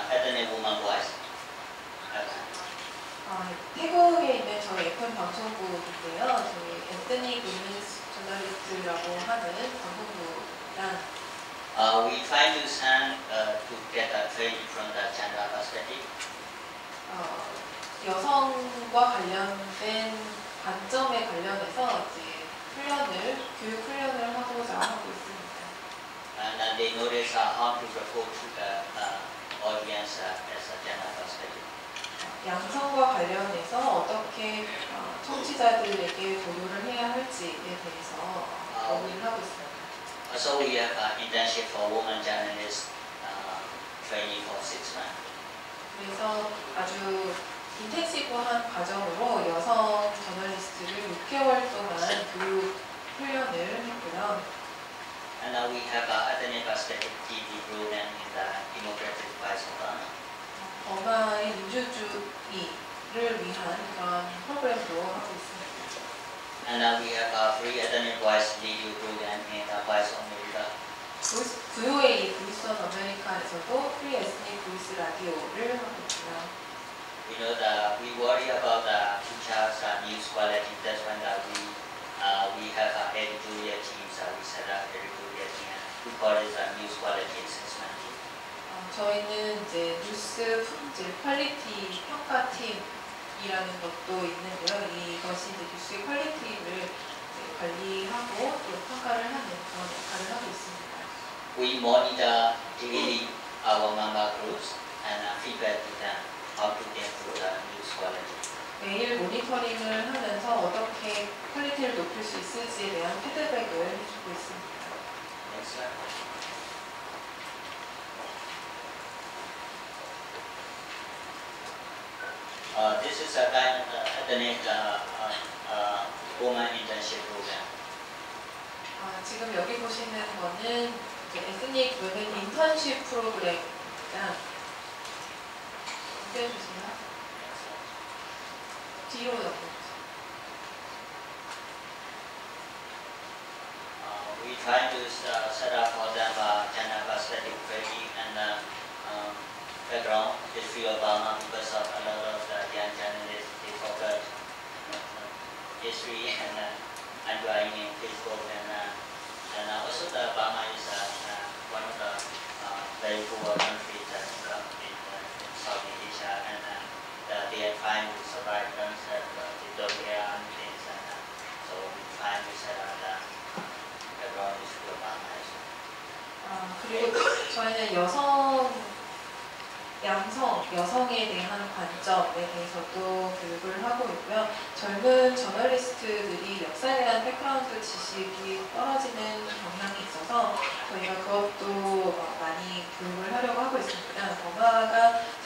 [SPEAKER 5] ethnic woman voice.
[SPEAKER 3] 태국에 있는 저희 FM 방송국인데요. 저희 에스닉 우먼스 저널리스트라고 하는 방송국이랑
[SPEAKER 5] We try to send to get a training from the gender perspective.
[SPEAKER 3] 여성과 관련된 관점에 관련해서 이제 교육 훈련을 하고자 하고 있습니다.
[SPEAKER 5] And they notice how to report to the audience as a gender perspective.
[SPEAKER 3] 양성과 관련해서 어떻게 청취자들에게 보도를 해야 할지에 대해서 공부를 하고 있습니다.
[SPEAKER 5] Also, we have internship for women journalists training for 6 months.
[SPEAKER 3] 그래서 아주 인텐시브한 과정으로 여성 저널리스트를 6개월 동안 교육 훈련을 했고요.
[SPEAKER 5] And now we have ethnic perspective TV program in the Democracies of Burma.
[SPEAKER 3] 버마의 민주주의를 위한 그런 프로그램도 하고 있습니다.
[SPEAKER 5] And now we have a free ethnic voice radio program in the Voice of America.
[SPEAKER 3] VOA 보이스 오브 아메리카에서도 프리 에스닉 보이스 라디오를 하고 있고요.
[SPEAKER 5] You know we worry about the future news quality. That's when we have editorial teams. We set up editorial team. We call it news quality assessment.
[SPEAKER 3] 저희는 이제 뉴스 품질 퀄리티 평가 팀이라는 것도 있는데요. 이것이 이제 뉴스의 퀄리티를 관리하고 또 평가를 하는 그런 역할을 하고 있습니다.
[SPEAKER 5] We monitor daily our member groups and feedback to them how to improve the news quality.
[SPEAKER 3] 매일 모니터링을 하면서 어떻게 퀄리티를 높일 수 있을지에 대한 피드백을 해주고 있습니다.
[SPEAKER 5] Next slide. This is a kind of ethnic woman internship program.
[SPEAKER 3] 지금 여기 보시는 거는 에스닉 women 인턴십 프로그램입니다. 떼어주세요. 뒤로 넘겨주세요.
[SPEAKER 5] We try to set up for them gender perspective training and background history of Burma because of a lot of the young journalists, they forgot history and joining in Facebook and also the Burma is one of the very poor countries in Southeast Asia and they are trying to survive themselves, they don't get things and so we find this the background history of Burma as well.
[SPEAKER 3] 그리고 저희는 여성에 대한 관점에 대해서도 교육을 하고 있고요. 젊은 저널리스트들이 역사에 대한 백그라운드 지식이 떨어지는 경향이 있어서 저희가 그것도 많이 교육을 하려고 하고 있습니다. 버마가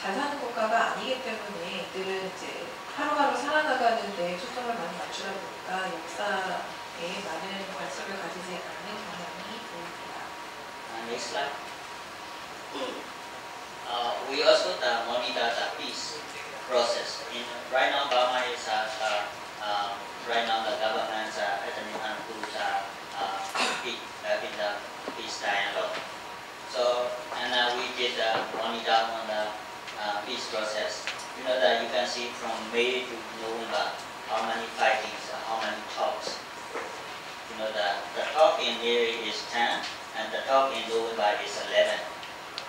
[SPEAKER 3] 잘 사는 국가가 아니기 때문에 이들은 이제 하루하루 살아나가는 데 초점을 많이 맞추다 보니까 역사에 많은 관심을 가지지 않는 경향이 보입니다.
[SPEAKER 5] Next slide. We also monitor the peace process. Right now, Burma is right now the government's ethnic groups are in the peace dialogue. So, and we did monitor on the peace process. You know that you can see from May to November how many fightings, how many talks. You know the talk in May is 10, and the talk in November is 11.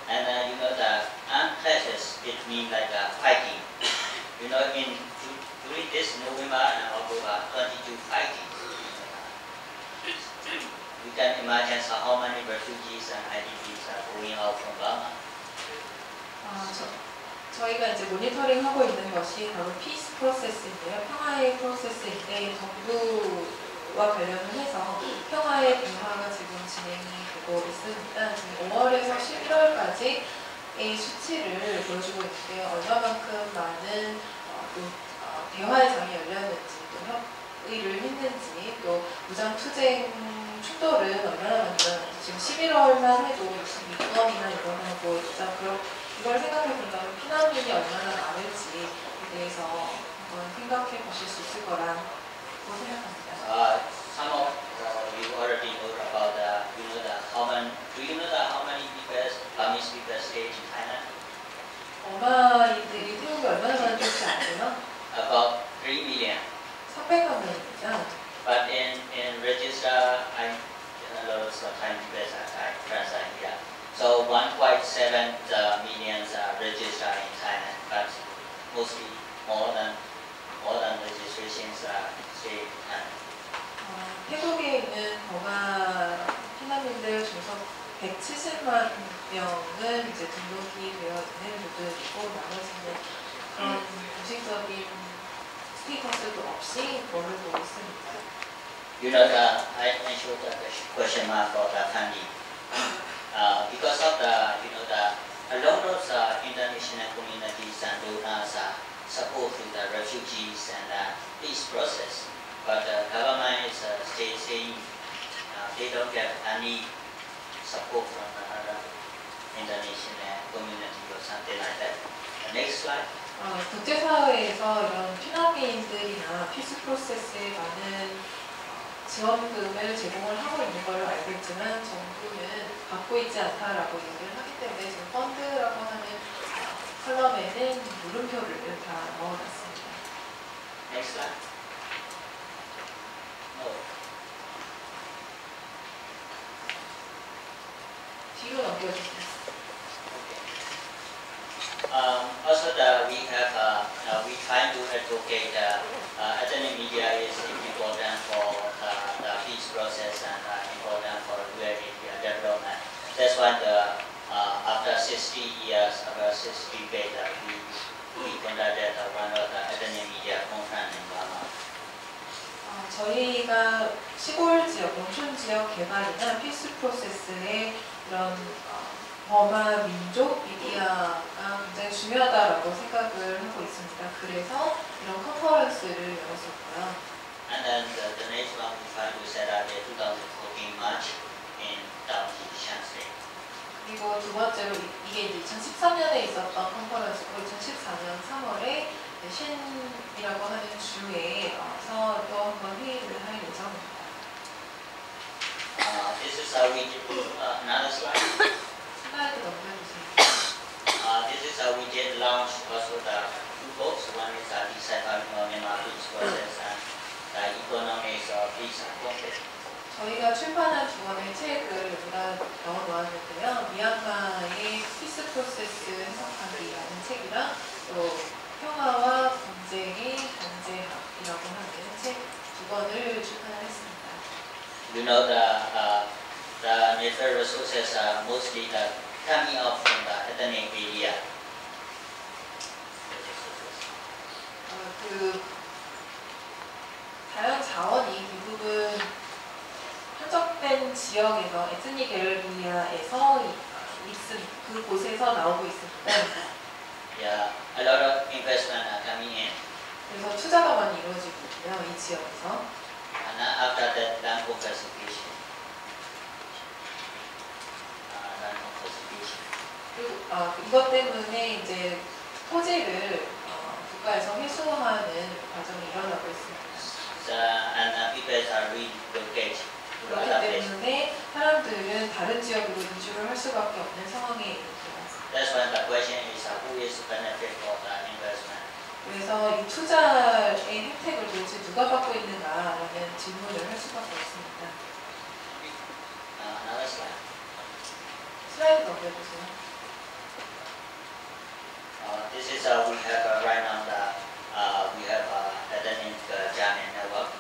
[SPEAKER 5] And you know the unclashes, it means like fighting. You know, during this November and October, 22 fighting. You can imagine how many refugees and IDPs are going out from Burma.
[SPEAKER 3] 저희가 이제 모니터링하고 있는 것이 바로 피스 프로세스인데요. 평화의 프로세스인데 정부와 관련을 해서 평화의 대화가 지금 진행이 되고 있습니다. 지금 5월에서 11월까지의 수치를 보여주고 있는데요. 얼마만큼 많은 대화의 장이 열렸는지, 또 협의를 했는지, 또 무장투쟁 충돌은 얼마나 많이 일어났는지, 지금 11월만 해도 62건이나 일어나고 있죠. 이걸 생각해 본다면 피난민이 얼마나 많을지에 대해서 한번 생각해 보실 수 있을 거라고 생각합니다.
[SPEAKER 5] Some of you already know about do you know how many Burmese people stay in Thailand?
[SPEAKER 3] 버마인들이 태국에 얼마나 많은지 아세요?
[SPEAKER 5] About 3 million.
[SPEAKER 3] 300만 명입니다.
[SPEAKER 5] But in register, a lot of Thai people are here. So 1.7 million are registered in Thailand, but mostly more than registrations are stay in Thailand.
[SPEAKER 3] 태국에 있는 버마 피난민들 중에서 170만 명은 이제 등록이 되어 있는 분들이고 나머지는 그런 공식적인 스테이터스도 없이 머물고 있습니다.
[SPEAKER 5] You know I mentioned the question mark for the funding. Because of a lot of international communities and donors support to the refugees and peace process, but the government is still saying they don't get any support from the international community or something like that. Next slide.
[SPEAKER 3] 국제사회에서 이런 피난민들이나 피스 프로세스에 많은 지원금을 제공을 하고 있는 걸 알고 있지만 정부는 받고 있지 않다라고 얘기를 하기 때문에 지금 펀드라고 하는 컬럼에는 물음표를 다 넣어놨습니다.
[SPEAKER 5] Next slide. No.
[SPEAKER 3] 뒤로 넘겨주세요.
[SPEAKER 5] Also, we try to advocate ethnic media is important for the peace process and important for rural area development. That's why after 60 years, about 60 days, we conducted one of the ethnic media conference in Burma.
[SPEAKER 3] 저희가 시골 지역, 농촌 지역 개발이나 피스 프로세스의 이런 버마 민족 미디어가 굉장히 중요하다라고 생각을 하고 있습니다. 그래서 이런 컨퍼런스를 열었었고요.
[SPEAKER 5] And then the next one we try to set up the 2014 March in Sian State.
[SPEAKER 3] 그리고 두 번째로 이게 2013년에 있었던 컨퍼런스고 2014년 3월에 신이라고 하는 주에서 또 한번 회의를 할 예정입니다.
[SPEAKER 5] This is how we do another slide.
[SPEAKER 3] 슬라이드 넘겨주세요.
[SPEAKER 5] This is is how we did launch also the two books. One is the Settlement of Myanmar Peace Process and the Economics of Peace and Conflict.
[SPEAKER 3] 저희가 출판한 두 권의 책을 여기다 넣어 놓았는데요. 미얀마의 피스 프로세스 해석하기라는 책이랑 또 평화와 분쟁의 경제학이라고 하는 책 두 권을 출판을 했습니다.
[SPEAKER 5] You know the natural resources are mostly coming out from the ethnic area.
[SPEAKER 3] 그 자연 자원이 대부분 한적된 지역에서 에스닉 에리아에서 그곳에서 나오고 있습니다.
[SPEAKER 5] Yeah, a lot of investment are coming in.
[SPEAKER 3] 그래서 투자가 많이 이루어지고 있고요, 이 지역에서.
[SPEAKER 5] And after that, land conservation.
[SPEAKER 3] 그리고 이것 때문에 이제 토지를 국가에서 회수하는 과정이 일어나고 있습니다.
[SPEAKER 5] And people are relocated to
[SPEAKER 3] 그렇기
[SPEAKER 5] other places.
[SPEAKER 3] 때문에 사람들은 다른 지역으로 이주를 할 수밖에 없는 상황에 있습니다.
[SPEAKER 5] That's why the question is who is benefit for the investment.
[SPEAKER 3] 그래서 이 투자의 혜택을 도대체 누가 받고 있는가라는 질문을 할 수밖에 없습니다.
[SPEAKER 5] Another slide.
[SPEAKER 3] 슬라이드 넘겨주세요.
[SPEAKER 5] This is we have right now we have ethnic Jamin network.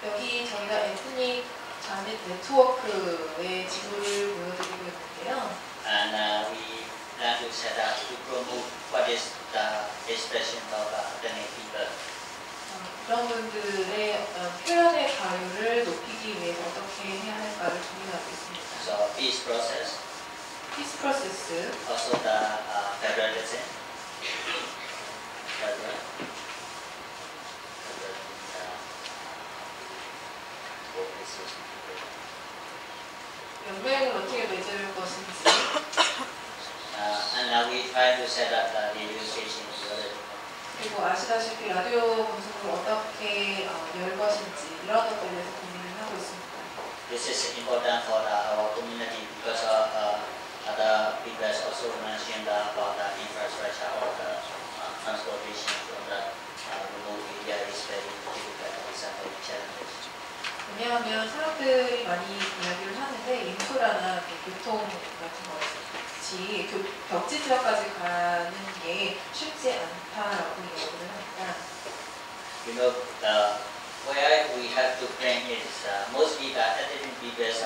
[SPEAKER 3] 여기 저희가 에스닉 자넷 네트워크의 지도를 보여드리고 있는데요.
[SPEAKER 5] And we plan to set up to promote what is the expression of ethnic people.
[SPEAKER 3] 그런 분들의 표현의 자유를 높이기 위해서 어떻게 해야 할까를 고민하고 있습니다.
[SPEAKER 5] So peace process.
[SPEAKER 3] 피스 프로세스.
[SPEAKER 5] Also the federalism.
[SPEAKER 3] 연맹을 어떻게 맺을 것인지.
[SPEAKER 5] And now we try to set up the radio station.
[SPEAKER 3] 그리고 아시다시피 라디오 방송을 어떻게 열 것인지 이런 것들에 대해서 고민을 하고 있습니다.
[SPEAKER 5] This is important for our community because other people also mentioned about the infrastructure or the transportation from the remote area is very difficult and some very challenges.
[SPEAKER 3] 왜냐하면 사람들이 많이 이야기를 하는데 인프라나 교통 같은 것이 벽지 지역까지 가는 게 쉽지 않다라고 이야기를 합니다.
[SPEAKER 5] You know, where we have to bring is mostly the ethnic people's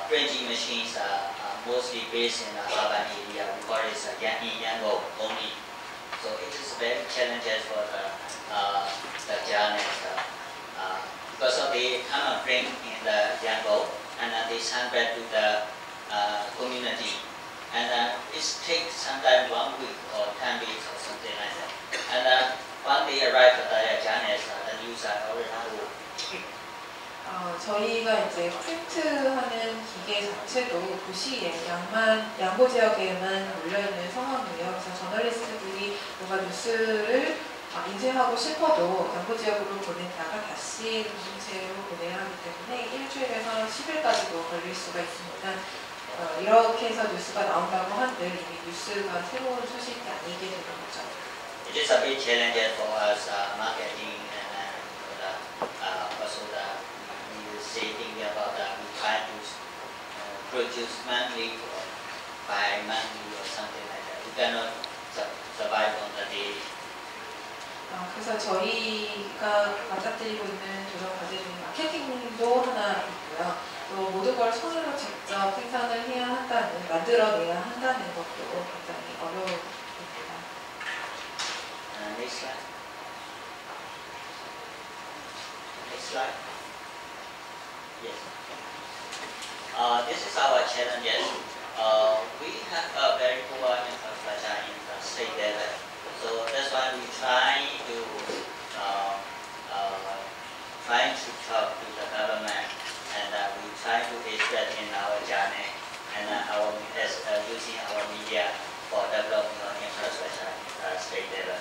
[SPEAKER 5] printing machines are mostly based in the urban area. We call it in Yangon only. So it is very challenging for the journalists because of they come and bring in the Yangon and they send back to the community. And it takes sometimes 1 week or 10 days or something like that. And when they arrive at the journalists, the news are already old.
[SPEAKER 3] 저희가 이제 프린트하는 기계 자체도 도시에 양보 지역에만 몰려있는 상황이에요. 그래서 저널리스트들이 뭔가 뉴스를 인쇄하고 싶어도 양보 지역으로 보냈다가 다시 인쇄로 보내야 하기 때문에 일주일에서 10일까지도 걸릴 수가 있습니다. 이렇게 해서 뉴스가 나온다고 한들 이미 뉴스가 새로운 소식이 아니게 되는 거죠.
[SPEAKER 5] It is a big challenge for us marketing and also we say thinking about we try to produce monthly or bi-monthly or something like that. We cannot survive on the daily.
[SPEAKER 3] 그래서 저희가 맞닥뜨리고 있는 여러 가지 중에 마케팅도 하나 있고요. 또 모든 걸 손으로 직접 생산을 해야 한다는, 만들어내야 한다는 것도 굉장히 어려운
[SPEAKER 5] Next slide. Next slide. Yes. This is our challenges. We have a very poor infrastructure in the state level. So that's why we try to talk to the government, and we try to express in our journey and using our media for developing our infrastructure at state level.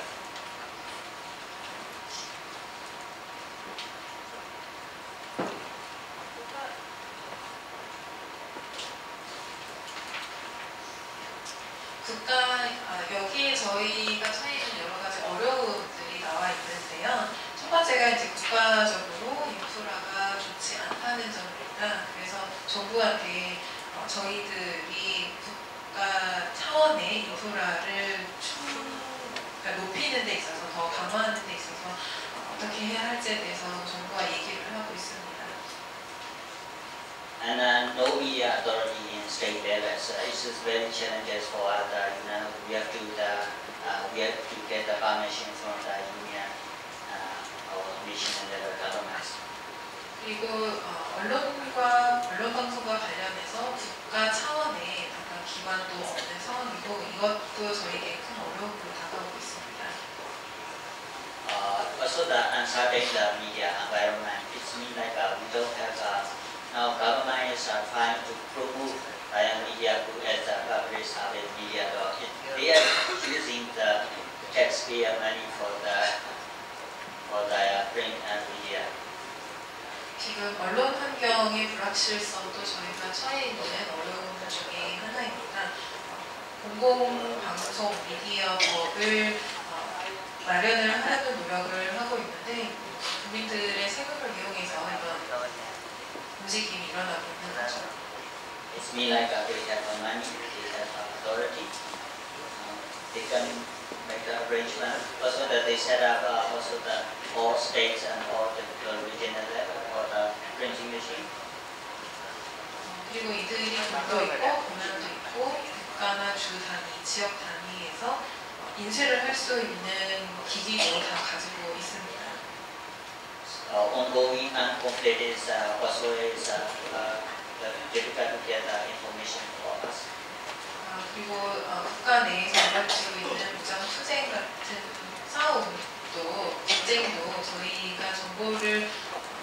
[SPEAKER 3] 여기에 저희가 처해 있는 여러 가지 어려움들이 나와 있는데요. 첫 번째가 이제 국가적으로 인프라가 좋지 않다는 점입니다. 그래서 정부한테 저희들이 국가 차원의 인프라를 그러니까 높이는 데 있어서 더 강화하는 데 있어서 어떻게 해야 할지에 대해서 정부와 얘기를 하고 있습니다.
[SPEAKER 5] And no media authority in state level, so it's just very challenges for us. We have to get the permission from the union or national level governments.
[SPEAKER 3] 그리고 언론방송과 관련해서 국가 차원의 어떤 기관도 없는 상황이고 이것도 저희에게 큰 어려움으로 다가오고 있습니다.
[SPEAKER 5] Also the uncertain the media environment, it means like we don't have now government is trying to promote media as a public service media law. They are using the taxpayer money for the print and media.
[SPEAKER 3] 지금 언론 환경의 불확실성도 저희가 처해 있는 어려움 중에 하나입니다. 공공방송 미디어법을 마련을 하려는 노력을 하고 있는데 국민들의 세금을 이용해서 이런 움직임이 일어나고 있는 거죠.
[SPEAKER 5] It's mean like they have money, they have authority, they can make the arrangement. Also that they set up also the all states and all the regional level for the printing machine.
[SPEAKER 3] 그리고 이들이 돈도 있고 권한도 있고 국가나 주 단위, 지역 단위에서 인쇄를 할 수 있는 기기도 다 가지고 있습니다.
[SPEAKER 5] Ongoing and completed also is difficult to get information for us.
[SPEAKER 3] 그리고 국가 내에서 이루어지고 있는 무장 투쟁 같은 싸움도 전쟁도 저희가 정보를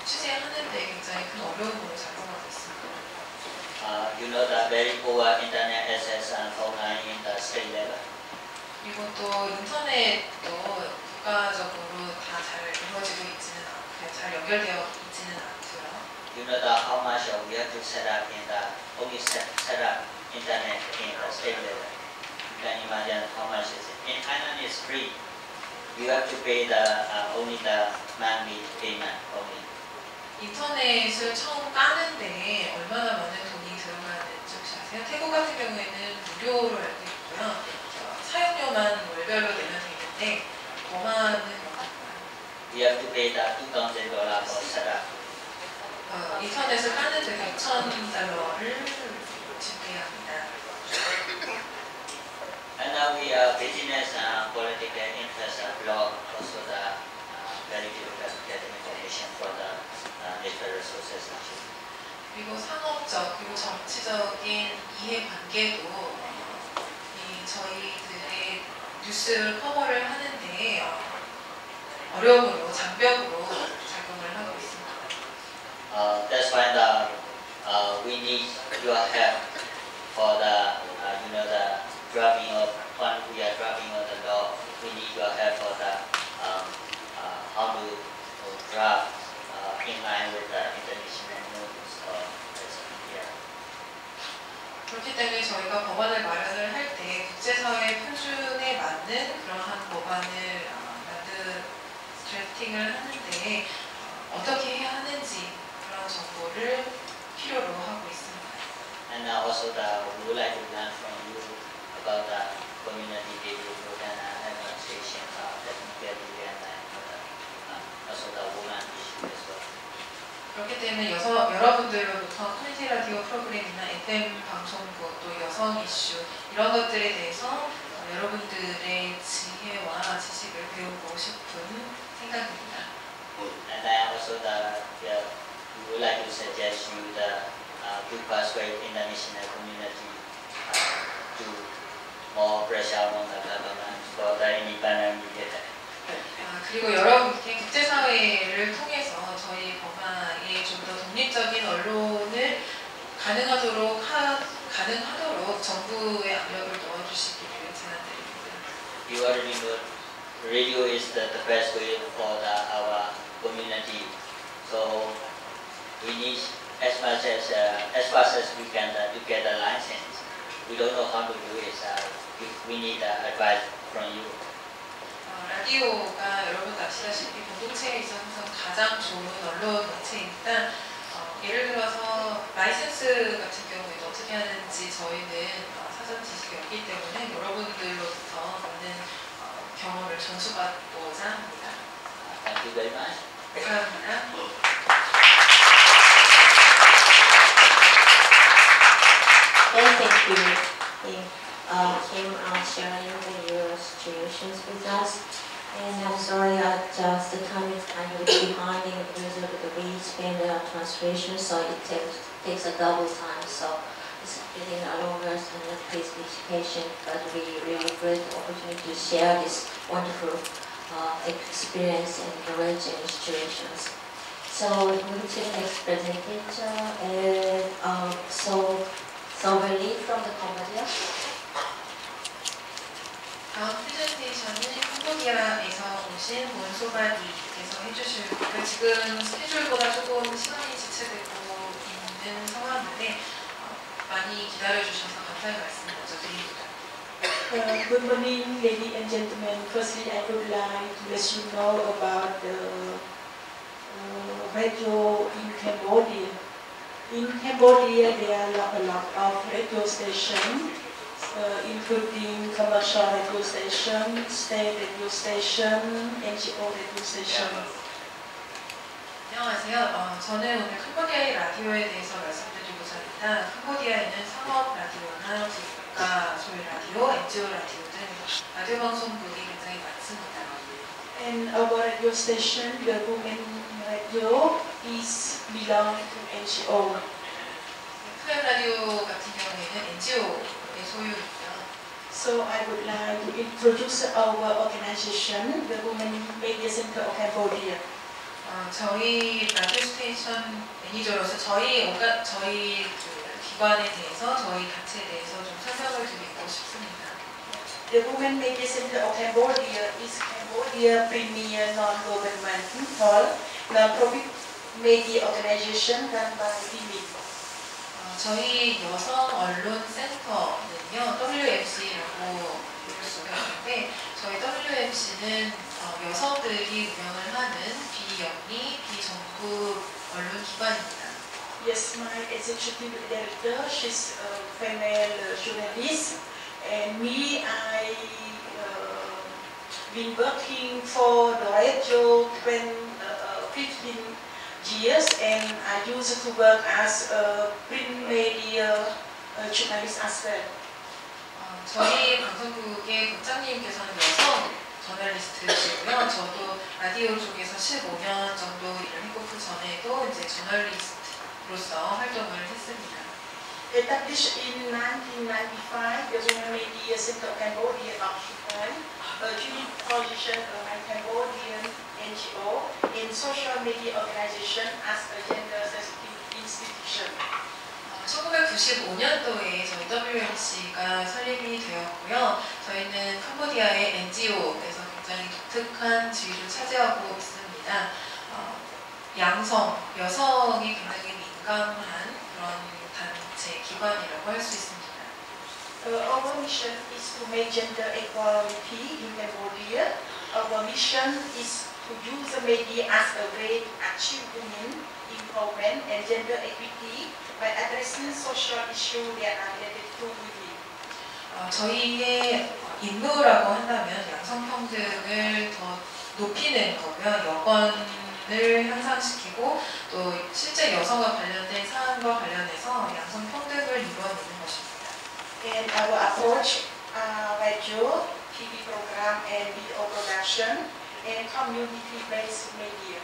[SPEAKER 3] 취재하는 데 굉장히 큰 어려움으로 작용하고 있습니다.
[SPEAKER 5] You know the very poor internet access and phone line in the state level.
[SPEAKER 3] 그리고 또 인터넷도 국가적으로 다 잘 이루어지고 있지는 않고요. 잘 연결되어 있지는 않고요.
[SPEAKER 5] You know the how much we have to set up in the only set up internet in the state level. You can imagine how much is it. In Thailand it's free. You have to pay the only the monthly payment only.
[SPEAKER 3] 인터넷을 처음 까는데 얼마나 많은 돈이 들어가는지 혹시 아세요? 태국 같은 경우에는 무료로 알고 있고요. 사용료만 월별로 내면 되는데 더 많은
[SPEAKER 5] You have to pay the $2,000 for setup.
[SPEAKER 3] 인터넷을 까는데 $2,000를 지불해야 합니다.
[SPEAKER 5] And now we are business and political interest blog also the very difficult to get information for the natural resources.
[SPEAKER 3] 그리고 산업적 그리고 정치적인 이해관계도 저희들의 뉴스를 커버를 하는데 어려움으로 장벽으로 작용을 하고 있습니다.
[SPEAKER 5] That's why we need your help for the the drafting of when we are drafting of the law. We need your help for the how to draft in line with the international norms or yeah.
[SPEAKER 3] 그렇기 때문에 저희가 법안을 마련을 할 때 국제사회 표준에 맞는 그러한 법안을 드래프팅을 하는데 어떻게 해야 하는지 그런 정보를 필요로 하고 있습니다.
[SPEAKER 5] And also we would like to learn from you about the community development and administration, technically and also the woman issue as well.
[SPEAKER 3] 그렇기 때문에 여러분들로부터 커뮤니티 라디오 프로그램이나 FM 방송국 또 여성 이슈 이런 것들에 대해서 여러분들의 지혜와 지식을 배우고 싶은 생각입니다.
[SPEAKER 5] And also we would like to suggest you to persuade international community to more pressure on the government for the independent media.
[SPEAKER 3] 그리고 여러분께 국제사회를 통해서 저희 법안에 좀 더 독립적인 언론을 가능하도록 정부의 압력을 넣어주시기를 제안드립니다.
[SPEAKER 5] You already know radio is the best way for our community. So we need as fast as we can to get a license. we don't know how to do it. We need advice from you.
[SPEAKER 3] 라디오가 여러분도 아시다시피 공동체에 있어서 가장 좋은 언론 매체입니다. 예를 들어서 라이센스 같은 경우에도 어떻게 하는지 저희는 사전 지식이 없기 때문에 여러분들로부터 많은 경험을 전수받고자 합니다.
[SPEAKER 5] Thank you very much.
[SPEAKER 3] 감사합니다.
[SPEAKER 2] Thank you, Kim, sharing your situations with us. And I'm sorry, just the time is kind of behind because of the way it's been translation, so it takes a double time. So it's getting longer, and please be patient. But we really great opportunity to share this wonderful experience and knowledge and situations. So moving to the next presentation, so we lead from the Cambodia.
[SPEAKER 3] 다음 프레젠테이션은 캄보디아에서 오신 몬소바디께서 해주실 거고요. 지금 스케줄보다 조금 시간이 지체되고 있는 상황인데 많이 기다려주셔서 감사의 말씀 먼저 드립니다.
[SPEAKER 6] Good morning, ladies and gentlemen. Firstly, I would like to let you know about the radio in Cambodia. In Cambodia, there are a lot of radio stations, including commercial radio station, state radio station, NGO radio station.
[SPEAKER 3] 안녕하세요. 저는 오늘 캄보디아의 라디오에 대해서 말씀드리고자 합니다. 캄보디아에는 상업 라디오나 국가 소유 라디오, NGO 라디오 등 라디오 방송국이 굉장히 많습니다.
[SPEAKER 6] And our radio station, the Women Radio, is belong to NGO.
[SPEAKER 3] FM 라디오 같은 경우에는 NGO의 소유이고요.
[SPEAKER 6] So I would like to introduce our organization, the Women Media Center of Cambodia.
[SPEAKER 3] 저희 라디오 스테이션 매니저로서 저희 기관에 대해서, 저희 단체에 대해서 좀 설명을 드리고 싶습니다.
[SPEAKER 6] The Women Media Center of Cambodia is Cambodia premier non-governmental non-profit media organization run by women.
[SPEAKER 3] 저희 여성 언론 센터는요, WMC라고 부를 수가 있는데, 저희 WMC는 여성들이 운영을 하는 비영리, 비정부 언론 기관입니다.
[SPEAKER 6] Yes, my executive director, she's a female journalist, and me, I been working for the radio 15 years, and I used to work as a print media journalist as well.
[SPEAKER 3] 저희 방송국의 국장님께서는 여성 저널리스트시고요. 저도 라디오 쪽에서 15년 정도 일을 했고 그 전에도 이제 저널리스트로서 활동을 했습니다.
[SPEAKER 6] Established in 1995, the Women Media Center of Cambodia occupied a unique position among Cambodian NGO in social media organization as a gender-sensitive institution.
[SPEAKER 3] 1995년도에 저희 WMC가 설립이 되었고요. 저희는 캄보디아의 NGO에서 굉장히 독특한 지위를 차지하고 있습니다. 여성이 굉장히 민감한 그런 단체, 기관이라고 할 수 있습니다.
[SPEAKER 6] Our mission is to make gender equality in Cambodia. Our mission is to use the media as a way to achieve women empowerment and gender equity by addressing social issues that are related to women.
[SPEAKER 3] 저희의 임무라고 한다면 양성평등을 더 높이는 거고요. 여건을 향상시키고 또 실제 여성과 관련된 사안과 관련해서 양성평등을 이루어내는 것입니다.
[SPEAKER 6] And our approach radio, TV program, and video production, and community-based media.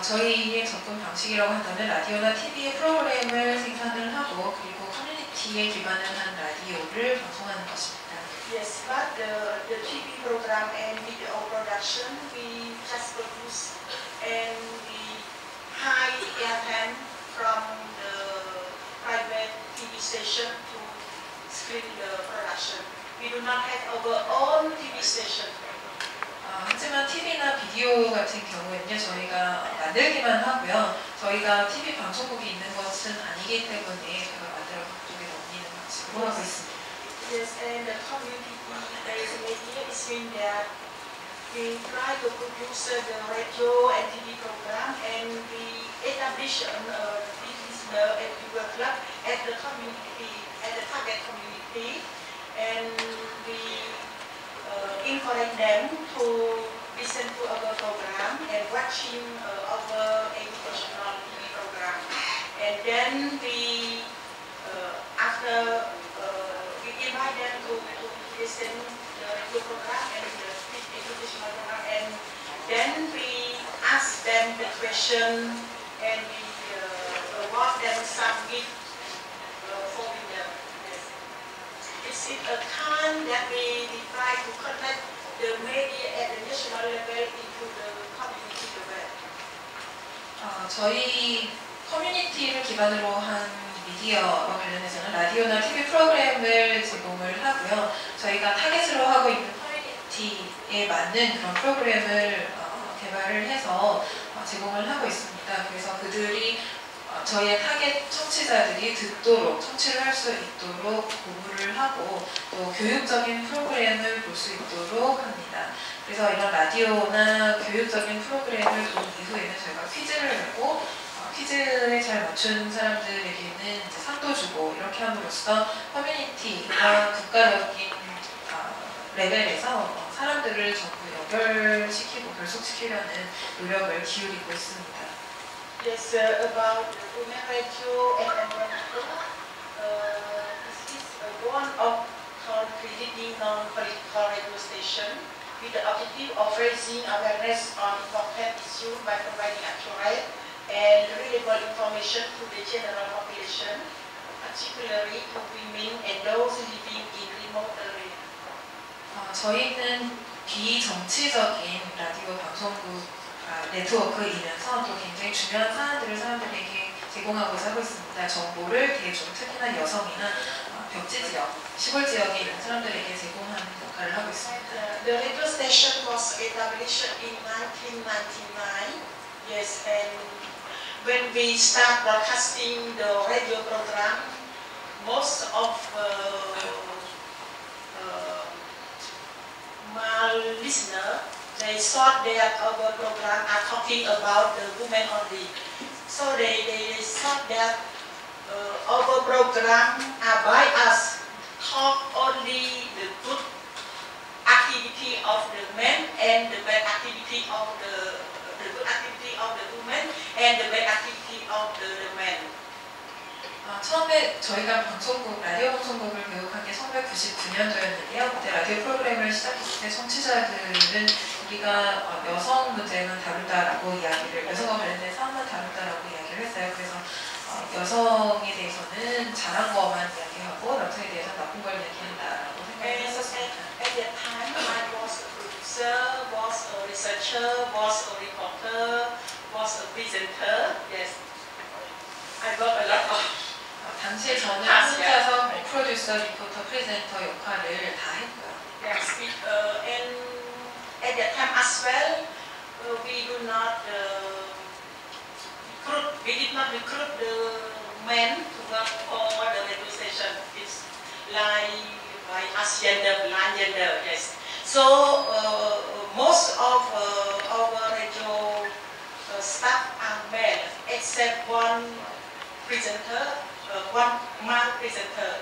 [SPEAKER 3] 저희의 접근 방식이라고 한다면 라디오나 TV 프로그램을 생산을 하고 그리고 커뮤니티에 기반을 한 라디오를 방송하는 것입니다.
[SPEAKER 6] Yes, but the TV program and video production we just produce and we hire airtime from the private TV station to screen the production. We do not have our own TV station.
[SPEAKER 3] 하지만 TV나 비디오 같은 경우에는요, 저희가 만들기만 하고요. 저희가 TV 방송국이 있는 것은 아니기 때문에 제가 만들어서 그쪽에 넘기는 것입니다. 주로 하고 있습니다.
[SPEAKER 6] Yes, and the community-based media is mean that we try to produce the radio and TV program, and we establish a listener and viewer club at the community, at the target community, and we encourage them to listen to our program and watching our educational TV program, and then we after we invite them to listen the radio program and the educational program, and then we ask them the question and we award them some gift for winner. Yes. It's a time that we try to connect the media at the national level into the community level.
[SPEAKER 3] 저희 커뮤니티를 기반으로 한 미디어와 관련해서는 라디오나 TV 프로그램을 제공을 하고요. 저희가 타겟으로 하고 있는 커뮤니티에 맞는 그런 프로그램을 개발을 해서 제공을 하고 있습니다. 그래서 그들이 저희의 타겟 청취자들이 듣도록 청취를 할 수 있도록 공부를 하고 또 교육적인 프로그램을 볼 수 있도록 합니다. 그래서 이런 라디오나 교육적인 프로그램을 본 이후에는 저희가 퀴즈를 내고 퀴즈에 잘 맞춘 사람들에게는 이제 상도 주고 이렇게 함으로써 커뮤니티와 국가적인 레벨에서 사람들을 전부 연결시키고 결속시키려는 노력을 기울이고 있습니다.
[SPEAKER 6] Yes, about the women radio and environmental. This is one of creating non-political radio station with the objective of raising awareness on important issues by providing accurate and reliable information to the general population, particularly to women and those living in remote areas.
[SPEAKER 3] 저희는 비정치적인 라디오 방송국 네트워크이면서 또 굉장히 중요한 사안들을 사람들에게 제공하고자 하고 있습니다. 정보를 대중, 특히나 여성이나 벽지 지역, 시골 지역에 있는 사람들에게 제공하는 역할을 하고 있습니다.
[SPEAKER 6] The radio station was established in 1999. Yes, and when we start broadcasting the radio program, most of my listeners, they thought that our program are talking about the women only. So they thought that our program are by us talk only the good activity of the men and the bad activity of the good activity of the women and the bad activity of the men.
[SPEAKER 3] 처음에 저희가 라디오 방송국을 교육한 게 1999년도였는데요. 그때 라디오 프로그램을 시작했을 때 청취자들은 우리가 여성 문제만 다룬다라고 여성과 관련된 사안만 다룬다라고 이야기를 했어요. 그래서 여성에 대해서는 잘한 것만 이야기하고 남성에 대해서는 나쁜 걸 이야기한다라고 생각을 했었습니다.
[SPEAKER 6] At that time, I was a producer, was a researcher, was a reporter, was a presenter. Yes, I got a lot of.
[SPEAKER 3] 당시에 저는 혼자서 프로듀서, 리포터, 프레젠터 역할을 다 했고요.
[SPEAKER 6] Yes, and at that time as well, we did not recruit the men to work for the radio station. It's like by gender, blind gender. Yes. So most of our radio staff are men, except one presenter. One male presenter.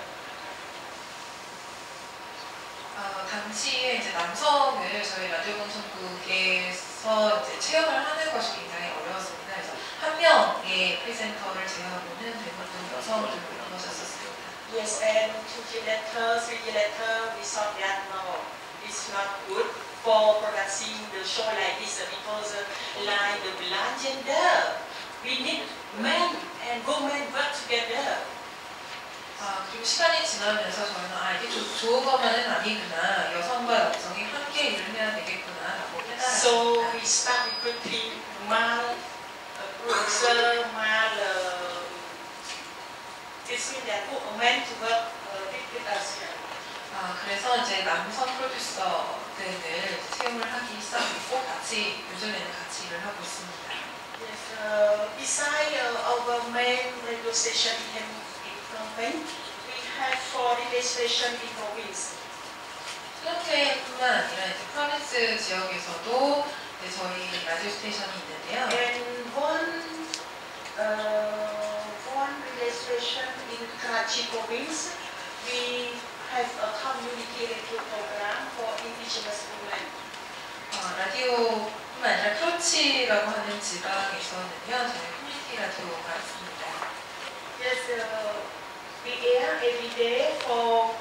[SPEAKER 3] 당시에 이제 남성을 저희 라디오 방송국에서 이제 채용을 하는 것이 굉장히 어려웠습니다. 그래서 한 명의 프레젠터를 제외하고는 대부분 여성들로 이루어졌었습니다.
[SPEAKER 6] Yes, and 2 years later, 3 years later, we saw that no, it's not good for producing the show like this because like the blind gender, we need men and women work together.
[SPEAKER 3] 그리고 시간이 지나면서 저희는 이게 좋은 것만은 아니구나. 여성과 남성이 함께 일을 해야 되겠구나라고 깨달았습니다.
[SPEAKER 6] So we start recruiting male producer, male teaching that men to work with us.
[SPEAKER 3] 그래서 이제 남성 프로듀서들을 채용을 하기 시작했고 요즘에는 같이 일을 하고 있습니다.
[SPEAKER 6] Yes, besides our main radio station in Phnom Penh, we have for radio station in province.
[SPEAKER 3] 시어틀뿐만 아니라 이제 프로빈스 지역에서도 저희 라디오 스테이션이 있는데요.
[SPEAKER 6] And one radio station in Karachi province, we have a community radio program for indigenous women.
[SPEAKER 3] 라디오뿐만 아니라 크로치라고 하는 지방에서는요, 저희 커뮤니티 라디오가 있습니다.
[SPEAKER 6] Yes, we air every day for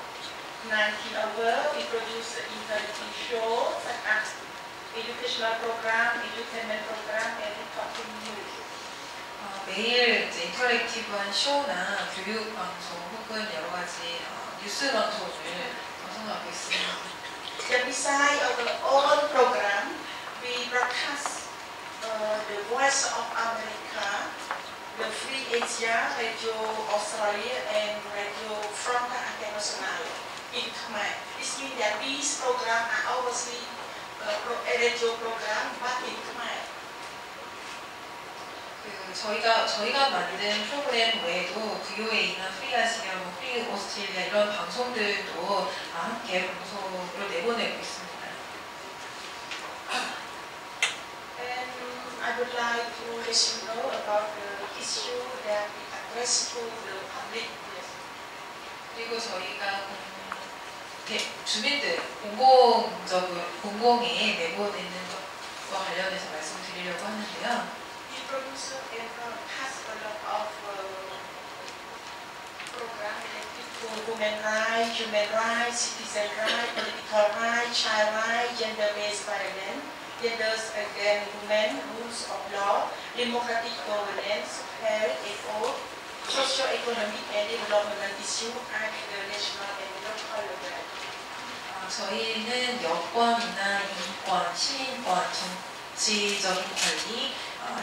[SPEAKER 6] 19 hours. We produce interactive shows such as educational program, entertainment program, and talking news.
[SPEAKER 3] 매일 이제 인터랙티브한 쇼나 교육 방송 혹은 여러 가지 뉴스 방송을 방송하고 있습니다.
[SPEAKER 6] Beside our own program, we broadcast the Voice of America, the Free Asia, Radio Australia, and Radio Frontier International in Khmer. This means that these programs are obviously radio program, but in Khmer.
[SPEAKER 3] 저희가 만든 프로그램 외에도 VOA나 프리아시아, 프리 오스트레일리아 이런 방송들도 함께 방송으로 내보내고 있습니다.
[SPEAKER 6] And I would like to let you know about the issue that we address to the public.
[SPEAKER 3] 그리고 저희가 주민들 공공에 내보내는 것과 관련해서 말씀드리려고 하는데요.
[SPEAKER 6] Producer and has a lot of programs related to women rights, human rights, citizen rights, political rights, child rights, gender-based violence, genders against women, rules of law, democratic governance, health, eco, socio-economic and development issues at the national and local level.
[SPEAKER 3] 저희는 여권이나 인권, 시민권, 정치적인 권리,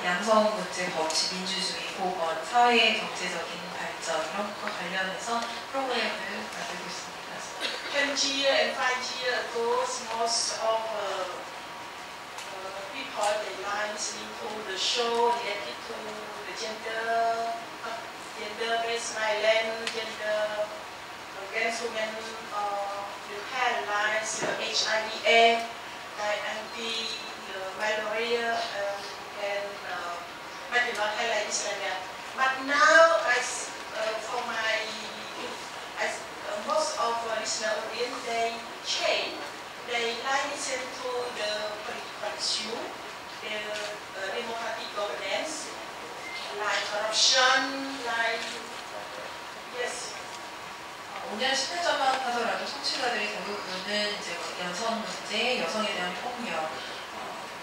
[SPEAKER 3] 양성 문제, 법치, 민주주의, 보건, 사회, 경제적인 발전 이런 것과 관련해서 프로그램을 만들고 있습니다.
[SPEAKER 6] 10 years and 5 years ago, most of people they like listening to the show related to the gender-based violence, gender against women, the health lines, HIV/AIDS, malaria. And maternal health like this and that. But now, for most of listener audience, they change. They like listen to the political issue, the democratic governance, like corruption, like yes.
[SPEAKER 3] 5년, 10년 전만 하더라도 청취자들이 대부분은 이제 여성 문제, 여성에 대한 폭력,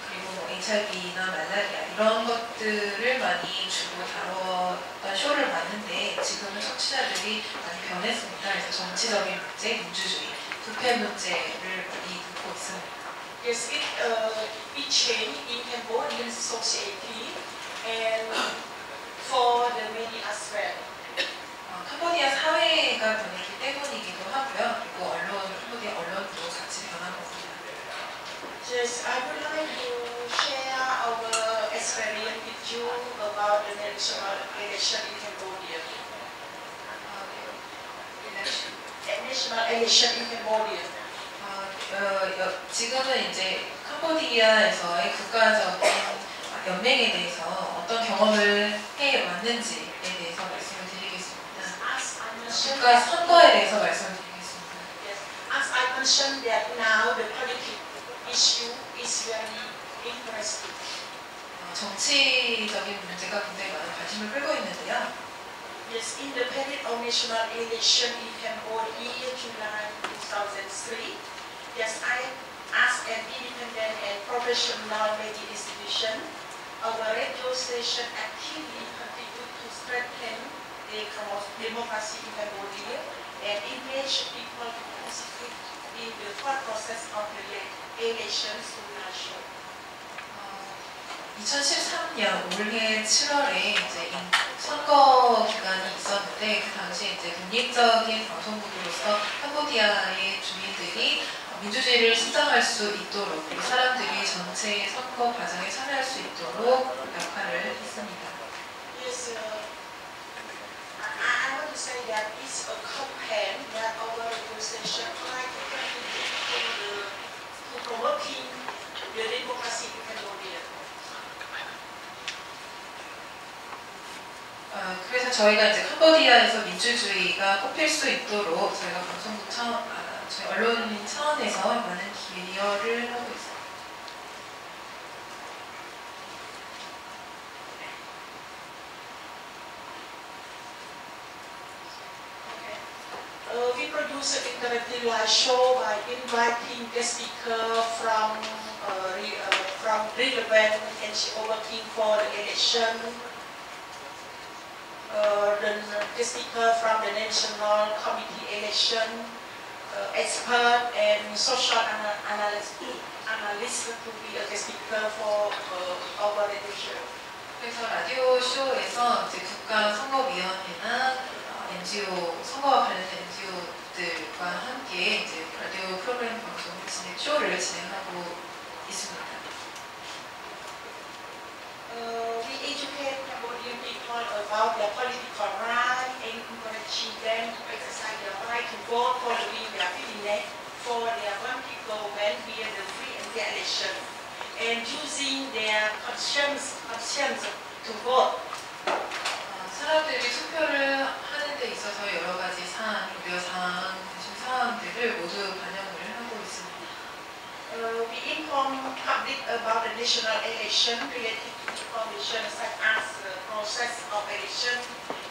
[SPEAKER 3] 그리고 HIV나 말라리아 이런 것들을 많이 주로 다뤘던 쇼를 봤는데 지금은 청취자들이 많이 변했습니다. 그래서 정치적인 문제, 민주주의, 부패 문제를 많이 듣고 있습니다.
[SPEAKER 6] Yes, it changed in Cambodian society and for the media as well.
[SPEAKER 3] 캄보디아 사회가 변했기 때문이기도 하고요. 그리고 캄보디아 언론도 같이 변한 겁니다.
[SPEAKER 6] Yes, I would like to share our experience with you about the national election in Cambodia. National election in Cambodia.
[SPEAKER 3] 지금은 이제 캄보디아에서의 국가적인 연맹에 대해서 어떤 경험을 해왔는지에 대해서 말씀을 드리겠습니다. 국가 선거에 대해서 말씀드리겠습니다.
[SPEAKER 6] Yes, as I mentioned that now the politics issue is very interesting.
[SPEAKER 3] 정치적인 문제가 굉장히 많은 관심을 끌고 있는데요.
[SPEAKER 6] Yes, in the period of national election in Cambodia, July 2003, yes, as an independent and professional media institution, our radio station actively contributed to strengthen the democracy in Cambodia and engage people to participate in the full process of the elections to national.
[SPEAKER 3] 2013년 올해 7월에 이제 선거 기간이 있었는데 그 당시에 이제 독립적인 방송국으로서 캄보디아의 주민들이 민주주의를 신장할 수 있도록 그리고 사람들이 전체 선거 과정에 참여할 수 있도록 역할을 했습니다.
[SPEAKER 6] Yes, I want to say that it's a campaign that our organization try to contribute to promoting the democracy in Cambodia.
[SPEAKER 3] 그래서 저희가 이제 캄보디아에서 민주주의가 꼽힐 수 있도록 저희가 방송국 저희 언론 차원에서 많은 기여를 하고 있습니다.
[SPEAKER 6] We produce an interactive live show by inviting guest speakers from relevant NGO working for the election, the guest speaker from the National Committee election, expert and social analyst to be a guest speaker for our radio show.
[SPEAKER 3] 그래서 라디오 쇼에서 이제 국가선거위원회나 NGO 선거와 관련된 NGO들과 함께 이제 라디오 프로그램 방송 쇼를 진행하고 있습니다.
[SPEAKER 6] We educate Cambodian people about their political rights and encouraging them to exercise their right to vote following their feeling for their one-party government via the free and fair election, and using their conscience to vote.
[SPEAKER 3] 사람들이 투표를 하는 데 있어서 여러 가지 사안, 우려 사항, 관심 사항들을 모두 반영을 하고 있습니다.
[SPEAKER 6] We inform public about the national election related to information such as the process of election,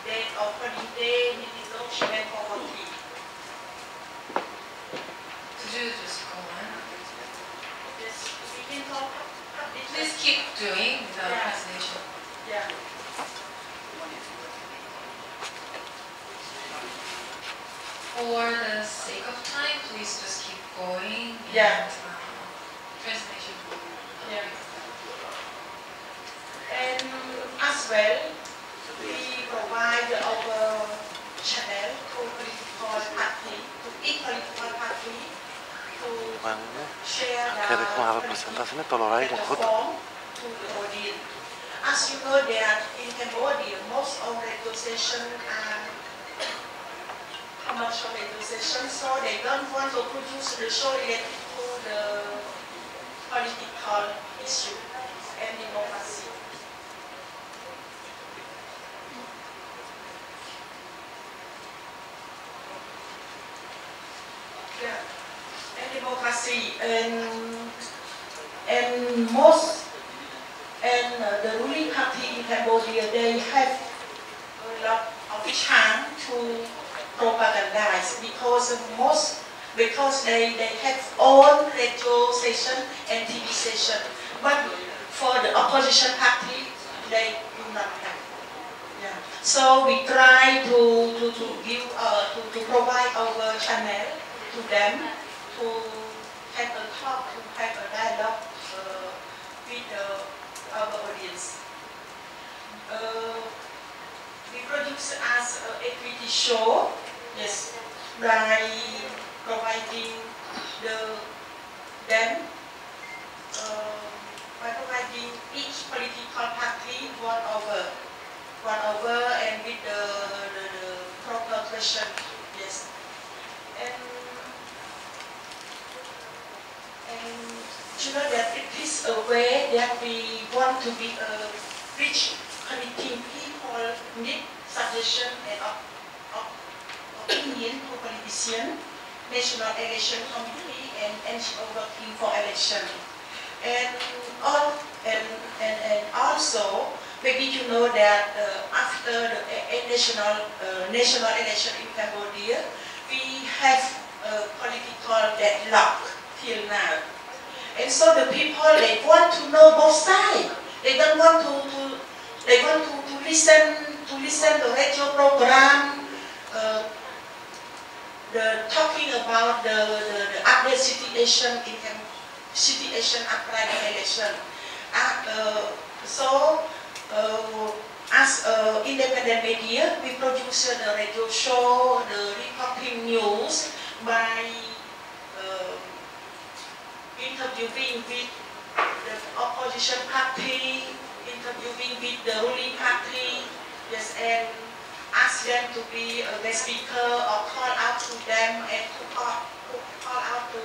[SPEAKER 6] date of holiday, meeting document for voting.
[SPEAKER 3] Could you just go on?
[SPEAKER 6] Yes, we inform public.
[SPEAKER 3] Please keep doing without translation.
[SPEAKER 6] Yeah.
[SPEAKER 3] For the sake of time, please just keep going.
[SPEAKER 6] Yeah.
[SPEAKER 3] Translation.
[SPEAKER 6] Yeah. And as well, we provide our channel to political party, to each political party, to share the platform to the audience. As you know that in Cambodia, most of the organizations are commercial organizations, so they don't want to produce the show related to the political issue and democracy. Yeah, and democracy and most the ruling party in Cambodia, they have a lot of chance to propagandize because they have own radio station and TV station, but for the opposition party they do not have. Yeah. So we try to give to provide our channel to them to have a talk, to have a dialogue with our audience. We produce as an equity show, yes, by providing by providing each political party one over and with the proper question, yes, and you know that it is a way that we want to be a rich connecting people need suggestion and opinion to politicians, national election committee, and NGO working for election. And also, maybe you know that after the national election in Cambodia, we have a political deadlock till now. And so the people, they want to know both sides. They don't want they want to listen the radio program, talking about the update situation after the election. As independent media, we produce the radio show, the reporting news by interviewing with the opposition party, interviewing with the ruling party, yes, and ask them to be a guest speaker or call out to them and to call out to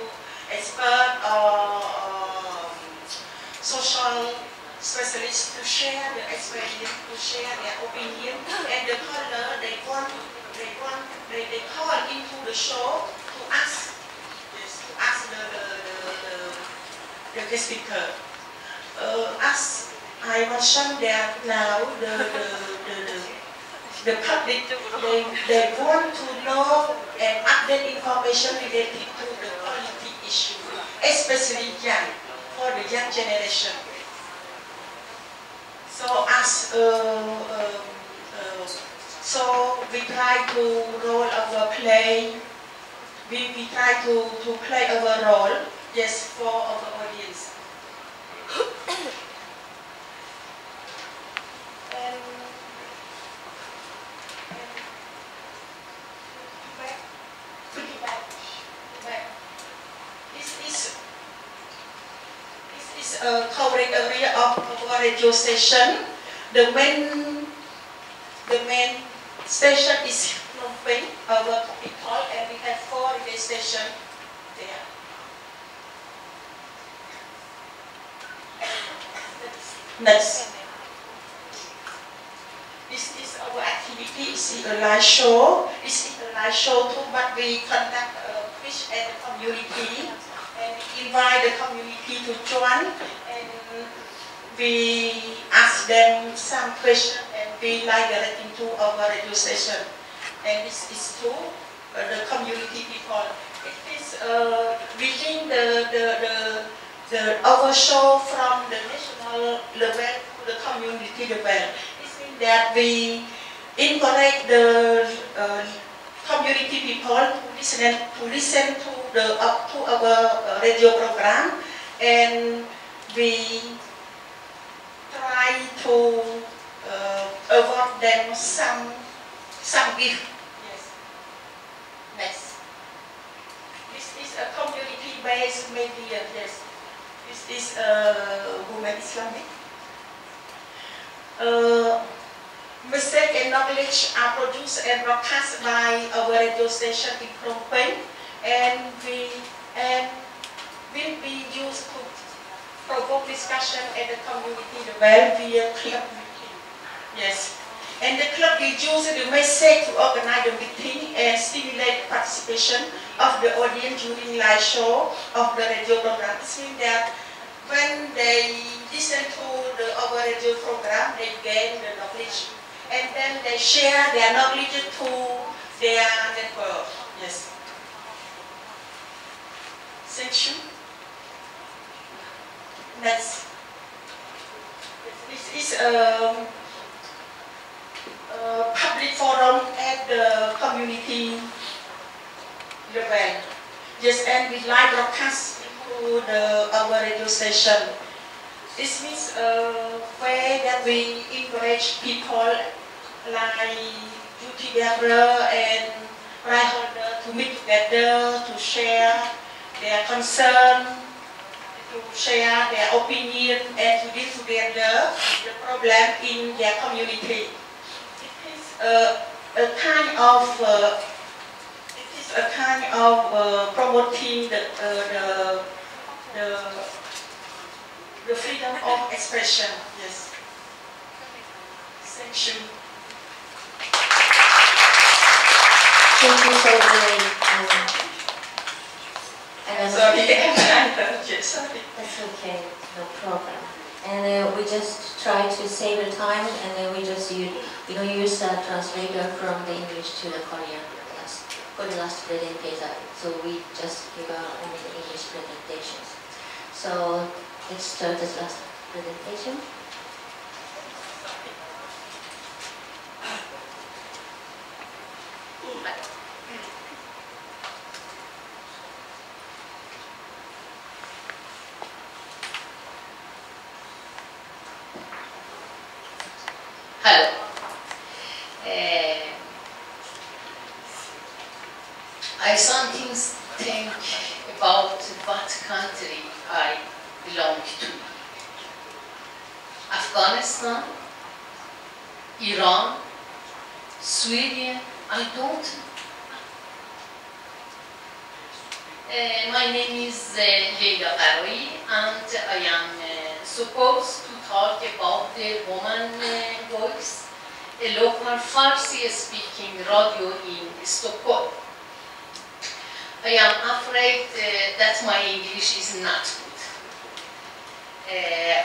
[SPEAKER 6] expert or social specialists to share the experience, to share their opinion, and the caller they call into the show to ask the guest speaker. As I mentioned that now the public they want to know and update information related to the quality issue, especially young, for the young generation. So so we try to roll our play. We try to play our role, yes, for our audience. and This is a covering area of our radio station. The main station is Phnom Penh, our capital, and we have 4 radio stations there. Next. This is our activity. It's a live show. This is a live show too, but we conduct a quiz at the community and we invite the community to join, and we ask them some questions and we live direct into our radio station. And this is to the community people. It is within our show from the national level to the community level. That we encourage the community people to listen to our radio program, and we try to award them some gift. Yes. Next. This is a community-based media. Yes. This is Women Islamic. Message and knowledge are produced and broadcast by our radio station in Phnom Penh, and will be used to provoke discussion at the community level via club meeting. Yes, and the club will use the message to organize the meeting and stimulate participation of the audience during live show of the radio program. It means that when they listen to our radio program, they gain the knowledge, and then they share their knowledge to their network. Yes. Section. Next. This is a public forum at the community level. Yes, and we live broadcast into our radio station. This means a way that we encourage people like you together and right holder to meet together, to share their concern, to share their opinion, and to deal together the problem in their community. It is a kind of promoting the freedom of expression. Yes. Thank you.
[SPEAKER 2] Thank you so much.
[SPEAKER 6] Sorry, sorry.
[SPEAKER 2] That's okay, no problem. And we just try to save the time, and then we just use a translator from the English to the Korean for the last presentation. So we just give our own English presentations. So let's start this last presentation.
[SPEAKER 7] Hello. I sometimes think about what country I belong to. Afghanistan, Iran, Sweden, I don't know. My name is Leila Garoui, and I am supposed to talk about the Woman Voice, a local Farsi-speaking radio in Stockholm. I am afraid that my English is not good.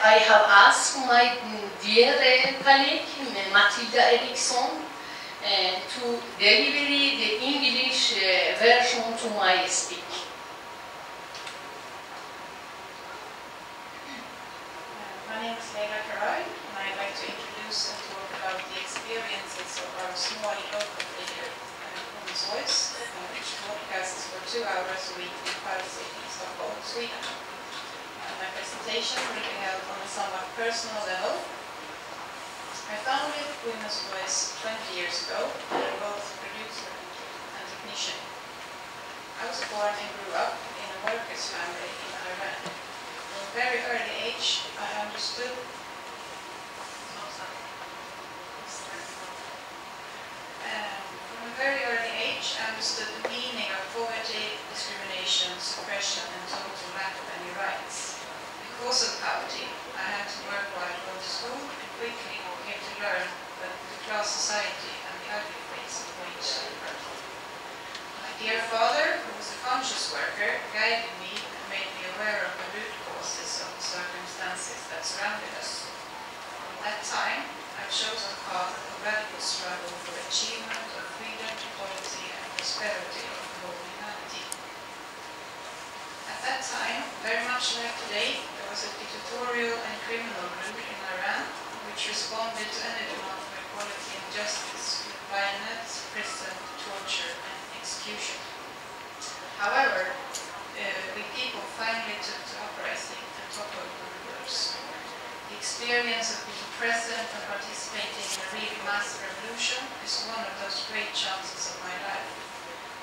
[SPEAKER 7] I have asked my dear colleague, Matilda Eriksson, to deliver the English version to my speech.
[SPEAKER 8] My name is Leila Garoui, and I'd like to introduce and talk about the experiences of our small local figure, Women's Voice, which broadcasts for 2 hours a week in Farsi in Stockholm, Sweden. My presentation will be held on a somewhat personal level. I founded Women's Voice 20 years ago, and I'm both producer and technician. I was born and grew up in a workers' family in Iran. From a very early age, I understood the meaning of poverty, discrimination, suppression, and total lack of any rights. Because of poverty, I had to work while going to school and quickly came to learn that the class society and the ugly face of wage labor. My dear father, who was a conscious worker, guided me and made me aware of the root causes of the circumstances that surrounded us. At that time, I chose a path of radical struggle for achievement of freedom, equality, and prosperity of the whole humanity. At that time, very much like today, there was a dictatorial and criminal rule in Iran which responded to any demand for equality and justice with violence, prison, torture, and execution. However, we people finally took to uprising and toppled the rulers. The experience of being present and participating in a real mass revolution is one of those great chances of my life,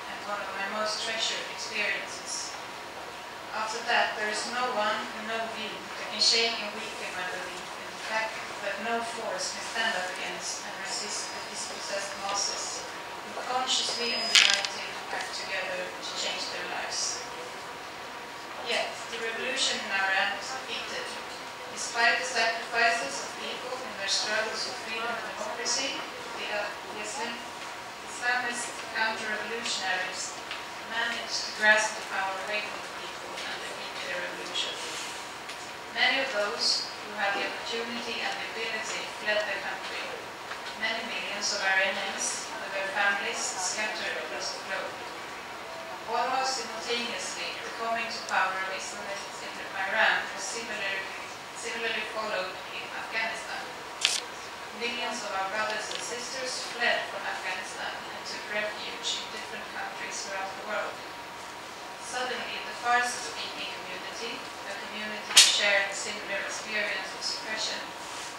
[SPEAKER 8] and one of my most treasured experiences. After that, there is no one and no view that can shake and weaken my belief in the fact that no force can stand up against and resist the dispossessed masses who consciously and united act together to change their lives. Yet, the revolution in Iran was defeated. Despite the sacrifices of people in their struggles for freedom and democracy, the Islamist counter-revolutionaries managed to grasp the power away from the people and defeat their revolution. Many of those who had the opportunity and the ability fled their country. Many millions of Iranians with their families scattered across the globe. Almost simultaneously, the coming to power of Islamists in Iran was similarly followed in Afghanistan. Millions of our brothers and sisters fled from Afghanistan and took refuge in different countries throughout the world. Suddenly, the Farsi-speaking community, a community that shared a similar experience of suppression,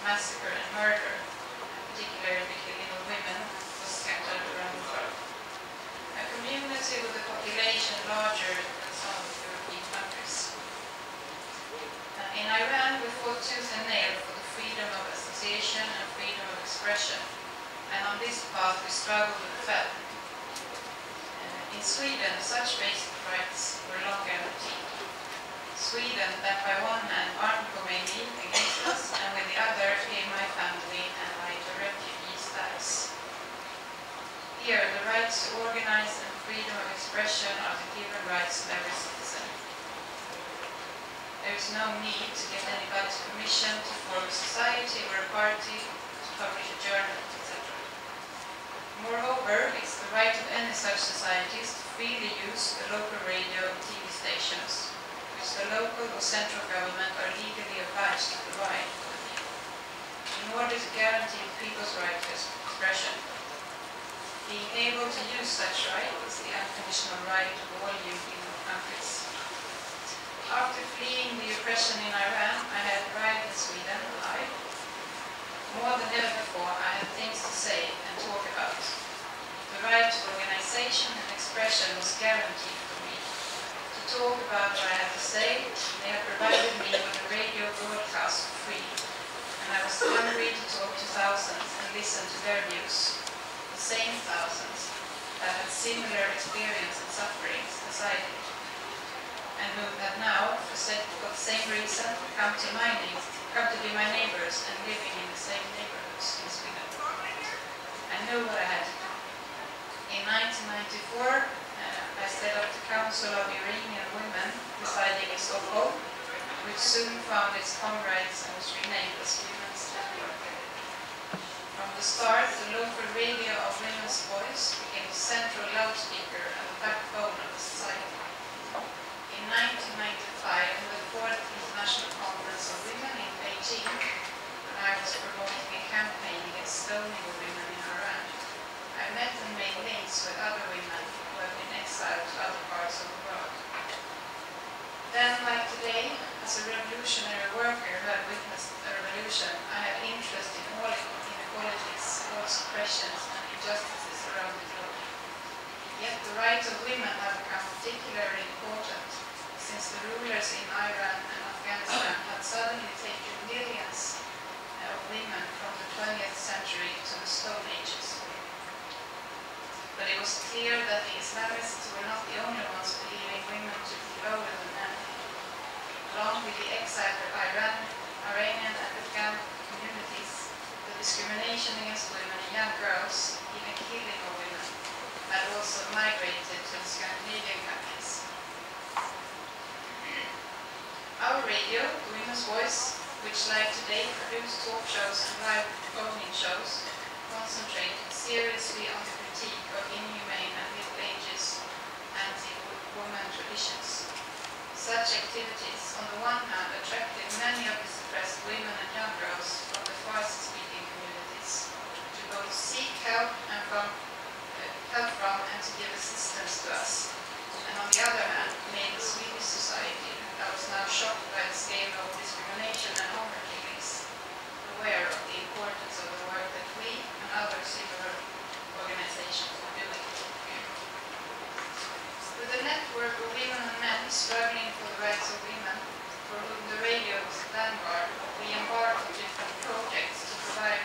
[SPEAKER 8] massacre, and murder, and particularly the killing of women, was scattered around the world. A community with a population larger than some of the European countries. In Iran, we fought tooth and nail for the freedom of association and freedom of expression, and on this path we struggled and fell. In Sweden, such basic rights were long guaranteed. Sweden, that by one hand armed Khomeini against us, and with the other gave my family and I to refugee status. Here, the rights to organize and freedom of expression are the given rights of every citizen. There is no need to get anybody's permission to form a society or a party, to publish a journal, etc. Moreover, it's the right of any such societies to freely use the local radio and TV stations, which the local or central government are legally obliged to provide for the people, in order to guarantee people's right to expression. Being able to use such right is the unconditional right of all European countries. After fleeing the oppression in Iran, I had arrived in Sweden alive. More than ever before, I had things to say and talk about. The right to organization and expression was guaranteed for me. To talk about what I had to say, they had provided me with a radio broadcast for free, and I was hungry to talk to thousands and listen to their views. The same thousands that had similar experience and sufferings as I did, and who had now, for the same reason, come to be my neighbors and living in the same neighborhoods in Sweden. I knew what I had to do. In 1994, I set up the Council of Iranian Women residing in Stockholm, which soon found its comrades and was renamed as Women's Network. From the start, the local radio of women's voice became the central loudspeaker and the backbone of the society. In 1995, in the 4th International Conference of Women in Beijing, when I was promoting a campaign against stoning of women in Iran, I met and made links with other women who have been exiled to other parts of the world. Then, like today, as a revolutionary worker who had witnessed a revolution, I had interest in all inequalities, all suppressions and injustices around the globe. Yet the rights of women have become particularly important since the rulers in Iran and Afghanistan had suddenly taken millions of women from the 20th century to the Stone Ages. But it was clear that the Islamists were not the only ones believing women to be lower than men. Along with the exiled Iranian and Afghan communities, the discrimination against women and young girls, even killing of women, had also migrated to the Scandinavian countries. Our radio, Women's Voice, which like today produced talk shows and live phone-in shows, concentrated seriously on the critique of inhumane and Middle Ages anti-woman traditions. Such activities, on the one hand, attracted many of the suppressed women and young girls from the Farsi-speaking communities to both seek help from and to give assistance to us, and on the other hand, made the Swedish society, that was now shocked by the scale of discrimination and honor killings, aware of the importance of the work that we and other similar organizations were doing. With a network of women and men struggling for the rights of women, for whom the radio was a vanguard, we embarked on different projects to provide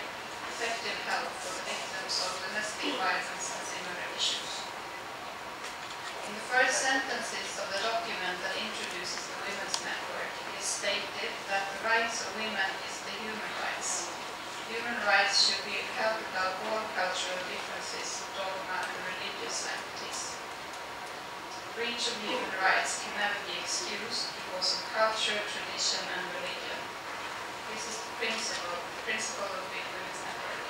[SPEAKER 8] effective help for the victims of domestic violence and similar issues. In the first sentences of the document that introduces the Women's Network, it is stated that the rights of women is the human rights. Human rights should be held without all cultural differences, dogma and religious entities. Breach of human rights can never be excused because of culture, tradition and religion. This is the principle of the Women's Network.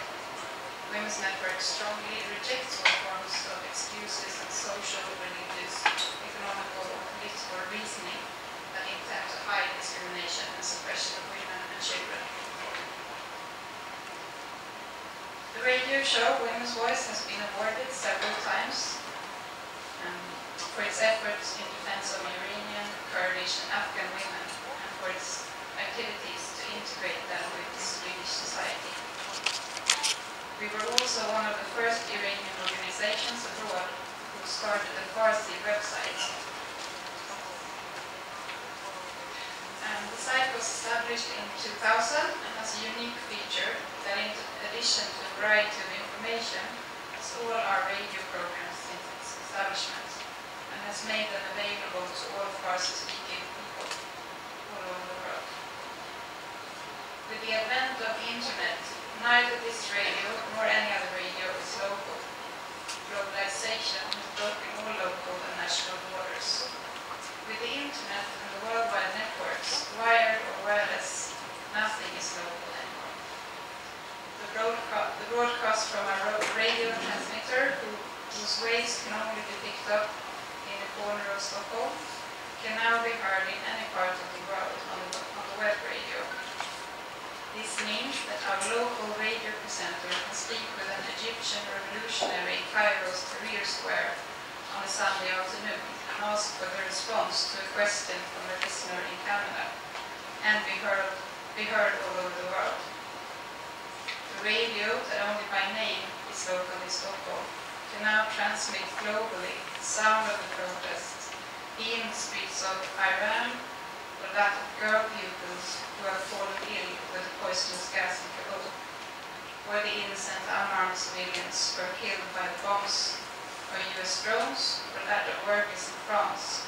[SPEAKER 8] Women's Network strongly rejects all forms of excuses and social, religious, economical or political reasoning that intend to hide discrimination and suppression of women and children. The radio show Women's Voice has been awarded several times for its efforts in defense of Iranian, Kurdish and Afghan women, and for its activities to integrate them with Swedish society. We were also one of the first Iranian organizations abroad who started a Farsi website. And the site was established in 2000 and has a unique feature that in addition to a variety of information, has all our radio programs since its establishment, and has made them available to all Farsi-speaking people all over the world. With the advent of the internet, neither this radio nor any other radio is local. Globalization has broken all local and national borders. With the internet and the worldwide networks, wired or wireless, nothing is local anymore. The broadcast from our radio transmitter, whose waves can only be picked up in a corner of Stockholm, can now be heard in any part of the world on the web radio. This means that our local radio presenter can speak with an Egyptian revolutionary in Cairo's Tahrir Square on a Sunday afternoon and ask for the response to a question from a listener in Canada, and be heard all over the world. The radio, that only by name is local in Stockholm, can now transmit globally the sound of the protests, be in the streets of Iran, or that of girl pupils who have fallen ill with the poisonous gas in Kabul. where the innocent unarmed civilians were killed by the bombs or US drones, or that of workers in France,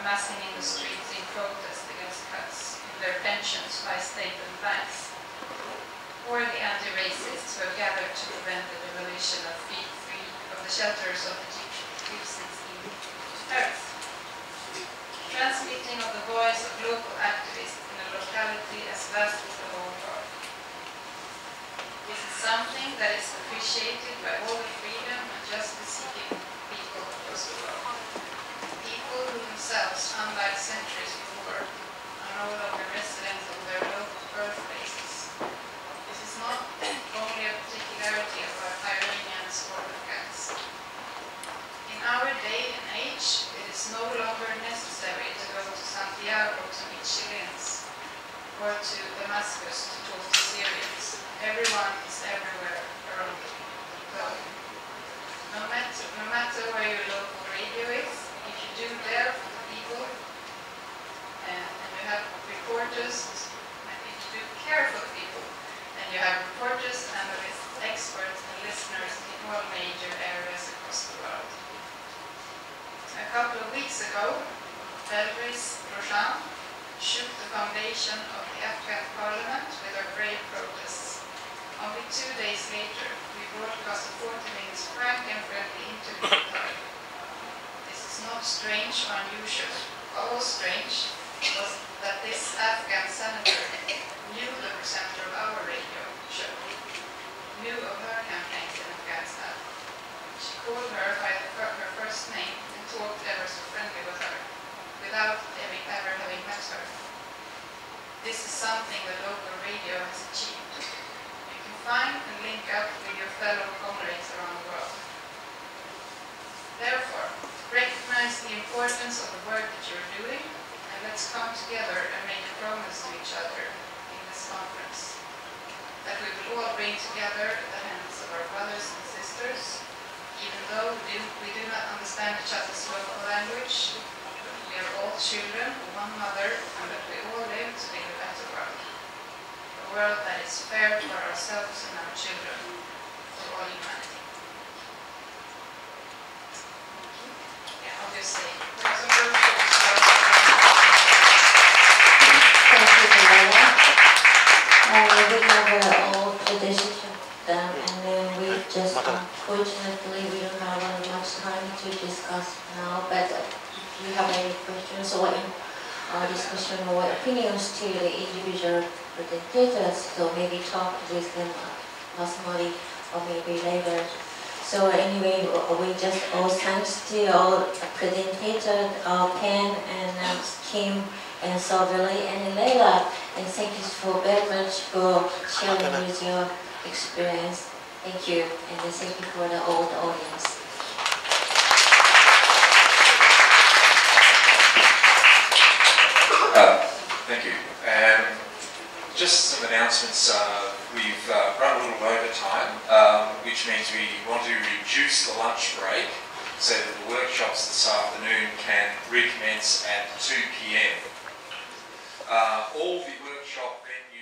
[SPEAKER 8] amassing in the streets in protest against cuts in their pensions by state-owned banks, or the anti-racists who have gathered to prevent the demolition of the shelters of the Gypsies in Paris. Transmitting of the voice of local activists in a locality as vast as the whole world. This is something that is appreciated by all the freedom and justice-seeking people across the world. People who themselves, unlike centuries before, are no longer residents of their local birthplaces. This is not only a particularity of our Iranians or Afghans. In our day and age, it is no longer necessary to go to Santiago to meet Chileans, or to Damascus to talk to Syrians. Everyone is everywhere around the globe. No matter where your local radio is, if you do there for the people, and you have reporters, and if you do care for the people, and you have reporters, analysts, experts, and listeners in all major areas across the world. A couple of weeks ago, Belgrade's Rojan shook the foundation of the Afghan parliament with our brave protests. Only 2 days later, we broadcast a 40-minute frank and friendly interview with her. This is not strange or unusual. All strange was that this Afghan senator knew the presenter of our radio show, knew of her campaigns in Afghanistan. She called her by her first name and talked ever so friendly with her, without ever having met her. This is something the local radio has achieved. You can find and link up with your fellow comrades around the world. Therefore, recognize the importance of the work that you're doing, and let's come together and make a promise to each other in this conference. That we will all bring together the hands of our brothers and sisters, even though we do not understand each other's local language. We are all children of one mother, and that we all live to make a better world. A world that is fair for ourselves and our children, for all humanity. Yeah, obviously. There's a group of
[SPEAKER 2] Thank you, Kanayama. We have all traditions and then we just, unfortunately, we don't have much time to discuss now, but if you have any questions or discussion or opinions to the individual presentators, so maybe talk with them personally or maybe later. So anyway, we just all thanks to all presentators, Pen and Kim and Soverly and Leila, and thank you for very much for sharing with your experience. Thank you, and thank you for the old audience.
[SPEAKER 9] Thank you. Just some announcements. We've run a little over time, which means we want to reduce the lunch break so that the workshops this afternoon can recommence at 2 p.m. All the workshop venues